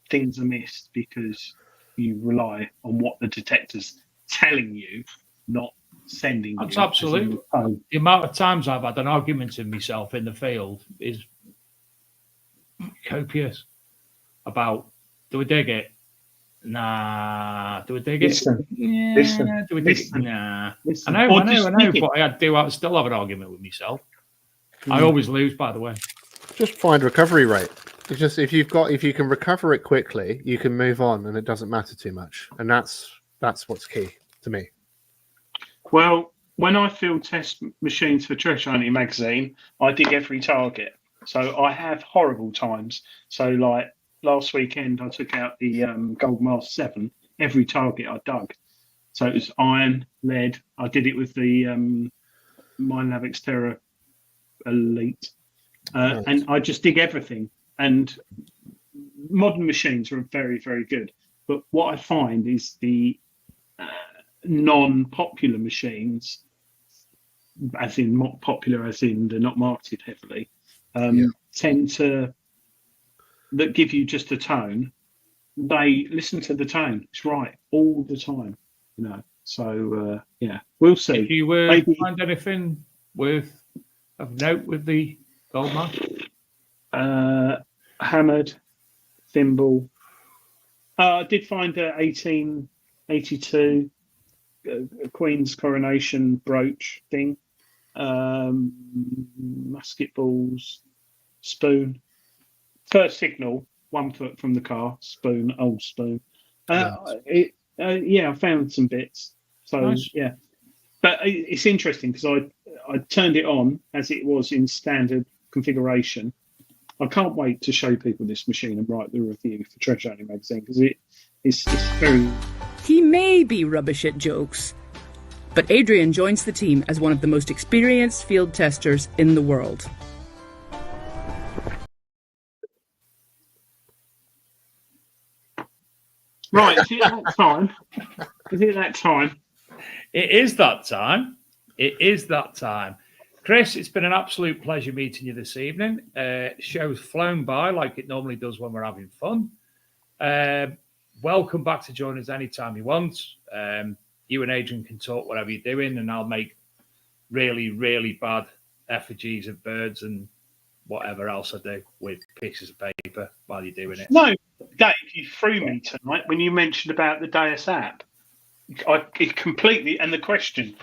things are missed because you rely on what the detector's telling you, not sending. That's absolutely. The amount of times I've had an argument in myself in the field is copious about, do we dig it? Nah. Do we dig it? Listen. Do we dig it? Nah. Listen. I know, but I still have an argument with myself. I always lose, by the way. Just find recovery rate. It's just if you can recover it quickly, you can move on, and it doesn't matter too much. And that's what's key to me. Well, when I field test machines for Treasure Hunting magazine, I dig every target. So I have horrible times. So like last weekend, I took out the Gold Mask 7. Every target I dug. So it was iron, lead. I did it with the Minelab Xterra Elite. Nice. And I just dig everything. And modern machines are very, very good. But what I find is the non-popular machines, as in not popular, as in they're not marketed heavily, tend to, that give you just a tone. They listen to the tone. It's right all the time, you know. So yeah, we'll see. If you find anything of note with the gold mask, hammered thimble. I did find a 1882 Queen's coronation brooch thing. Musket balls, spoon. First signal, 1 foot from the car, spoon, old spoon. Nice. I found some bits. So nice. yeah, but it's interesting because I turned it on as it was in standard configuration. I can't wait to show people this machine and write the review for Treasure Hunting magazine because it's very. He may be rubbish at jokes, but Adrian joins the team as one of the most experienced field testers in the world. Right, is it that time? Is it that time? It is that time. It is that time. Chris, it's been an absolute pleasure meeting you this evening. Show's flown by like it normally does when we're having fun. Welcome back to join us anytime you want. You and Adrian can talk whatever you're doing, and I'll make really, really bad effigies of birds and whatever else I do with pieces of paper while you're doing it. No, Dave, you threw me tonight when you mentioned about the Deus app. It completely, and the question,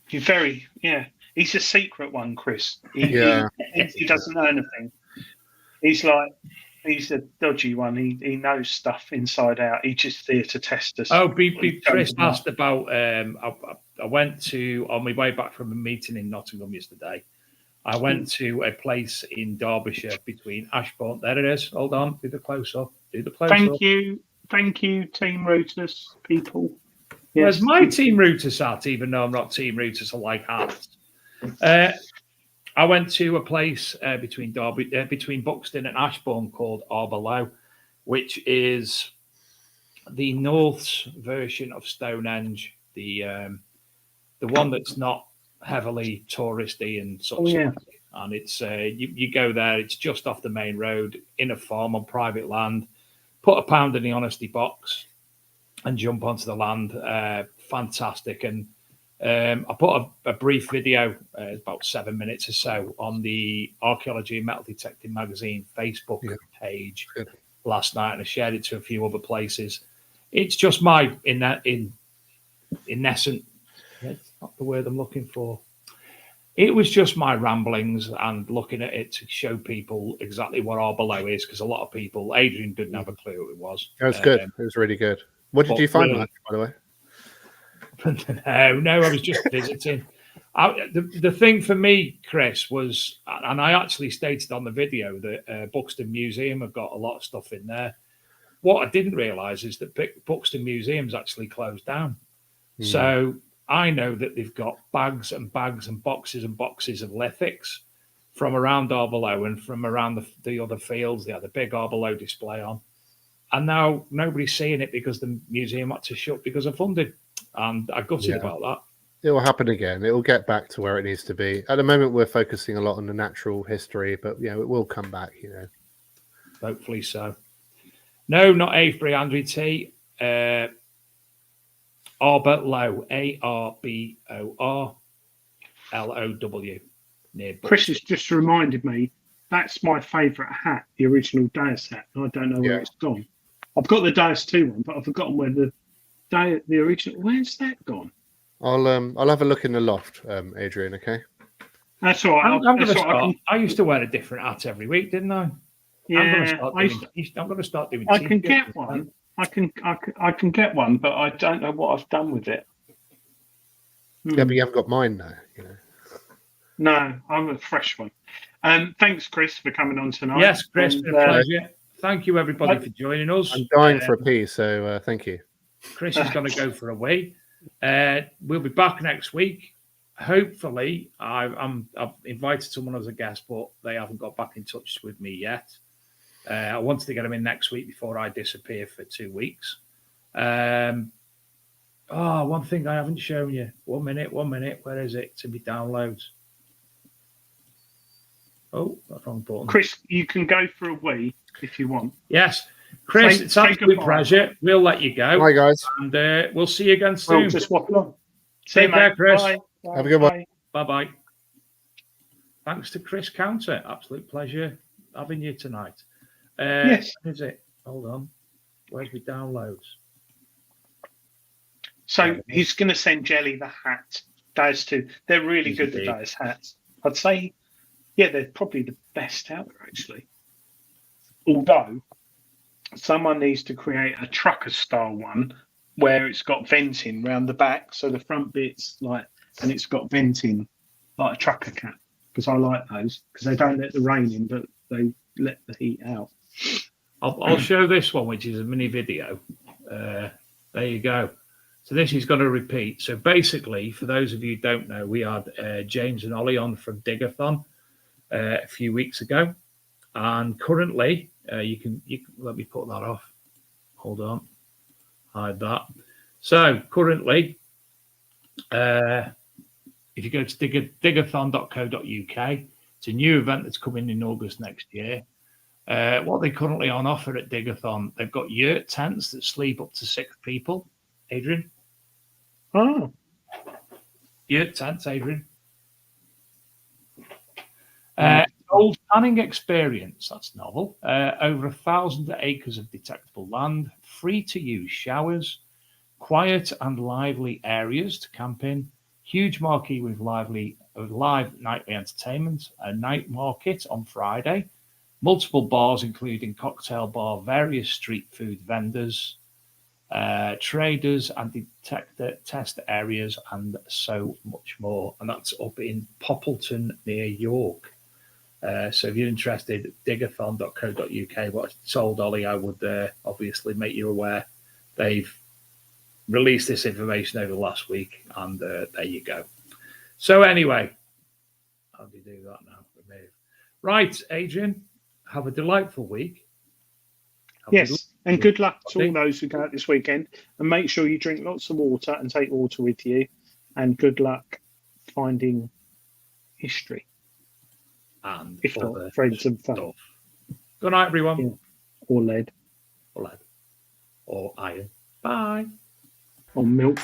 he's a secret one, Chris. He doesn't know anything. He's a dodgy one. He knows stuff inside out. He's just there to test us. Oh, Chris asked about. I went to on my way back from a meeting in Nottingham yesterday. I went to a place in Derbyshire between Ashbourne. There it is. Hold on. Do the close up. Thank you, Team Routers people. Yes. Where's my Team Routers at? Even though I'm not Team Routers, I like hats. I went to a place between Buxton and Ashbourne called Arborough, which is the North's version of Stonehenge, the one that's not heavily touristy and such. Oh, yeah. And it's you go there. It's just off the main road in a farm on private land. Put £1 in the honesty box and jump onto the land. Fantastic. And I put a brief video, about 7 minutes or so, on the Archaeology and Metal Detecting magazine Facebook page last night, and I shared it to a few other places. It's just my in essence, it's not the word I'm looking for. It was just my ramblings and looking at it to show people exactly what Arborough is, because a lot of people, Adrian didn't have a clue who it was. It was good. It was really good. What did you find, really, by the way? No, I was just visiting. The thing for me, Chris, was, and I actually stated on the video that Buxton Museum have got a lot of stuff in there. What I didn't realise is that Buxton Museum's actually closed down. So I know that they've got bags and bags and boxes of lithics from around Arborough and from around the other fields. They had a big Arborough display on. And now nobody's seeing it because the museum had to shut because of funding. And I gutted about that. It will happen again. It will get back to where it needs to be. At the moment, we're focusing a lot on the natural history, but it will come back, Hopefully so. No, not Avebury, Andrew T. Arborough, ARBORLOW, near Buxton. Chris has just reminded me that's my favourite hat, the original Deus hat. And I don't know where it's gone. I've got the Deus 2 one, but I've forgotten where the original. Where's that gone? I'll have a look in the loft, Adrian. Okay. That's all right. I'm going to start. I used to wear a different hat every week, didn't I? Yeah. I'm going to start doing. I can get one. I can get one, but I don't know what I've done with it. Yeah, but you haven't got mine now. No, I'm a fresh one. Thanks, Chris, for coming on tonight. Yes, Chris, it's a pleasure. Thank you, everybody, for joining us. I'm dying for a pee, so thank you. Chris is going to go for a wee. We'll be back next week. Hopefully, I've invited someone as a guest, but they haven't got back in touch with me yet. I wanted to get them in next week before I disappear for 2 weeks. One thing I haven't shown you. 1 minute. Where is it? To be downloads. Oh, that's wrong button. Chris, you can go for a wee if you want. Yes. Chris, it's an absolute pleasure. We'll let you go. Bye, guys. And we'll see you again soon. We'll just waffle on. Take care, Chris. Bye. Have a good one. Bye-bye. Thanks to Chris Counter. Absolute pleasure having you tonight. Yes. Is it? Hold on. Where's my downloads? So he's going to send Jelly the hat. Those two. They're really good, the Dice hats. I'd say, yeah, they're probably the best out there, actually. Although, someone needs to create a trucker-style one where it's got venting round the back. So the front bit's like, and it's got venting like a trucker cap. Because I like those. Because they don't let the rain in, but they let the heat out. I'll show this one, which is a mini video. There you go. So this is going to repeat. So basically, for those of you who don't know, we had James and Ollie on from Digathon a few weeks ago, and currently you can let me put that off. Hold on, hide that. So currently, if you go to digathon.co.uk, it's a new event that's coming in August next year. What they currently on offer at Digathon, they've got yurt tents that sleep up to 6 people. Adrian? Oh. Yurt tents, Adrian. Old tanning experience, that's novel. Over 1,000 acres of detectable land, free to use showers, quiet and lively areas to camp in, huge marquee with live nightly entertainment, a night market on Friday, multiple bars including cocktail bar, various street food vendors, traders and detector test areas, and so much more. And that's up in Poppleton near York. So if you're interested, digathon.co.uk. What I told Ollie, I would obviously make you aware. They've released this information over the last week, and there you go. So anyway, how do you do that now? Remove. Right, Adrian, have a delightful week. Yes, and good luck to all those who go out this weekend. And make sure you drink lots of water and take water with you. And good luck finding history. And if not, friends and family. Good night, everyone. Yeah. Or lead. Or lead. Or iron. Bye. Or milk.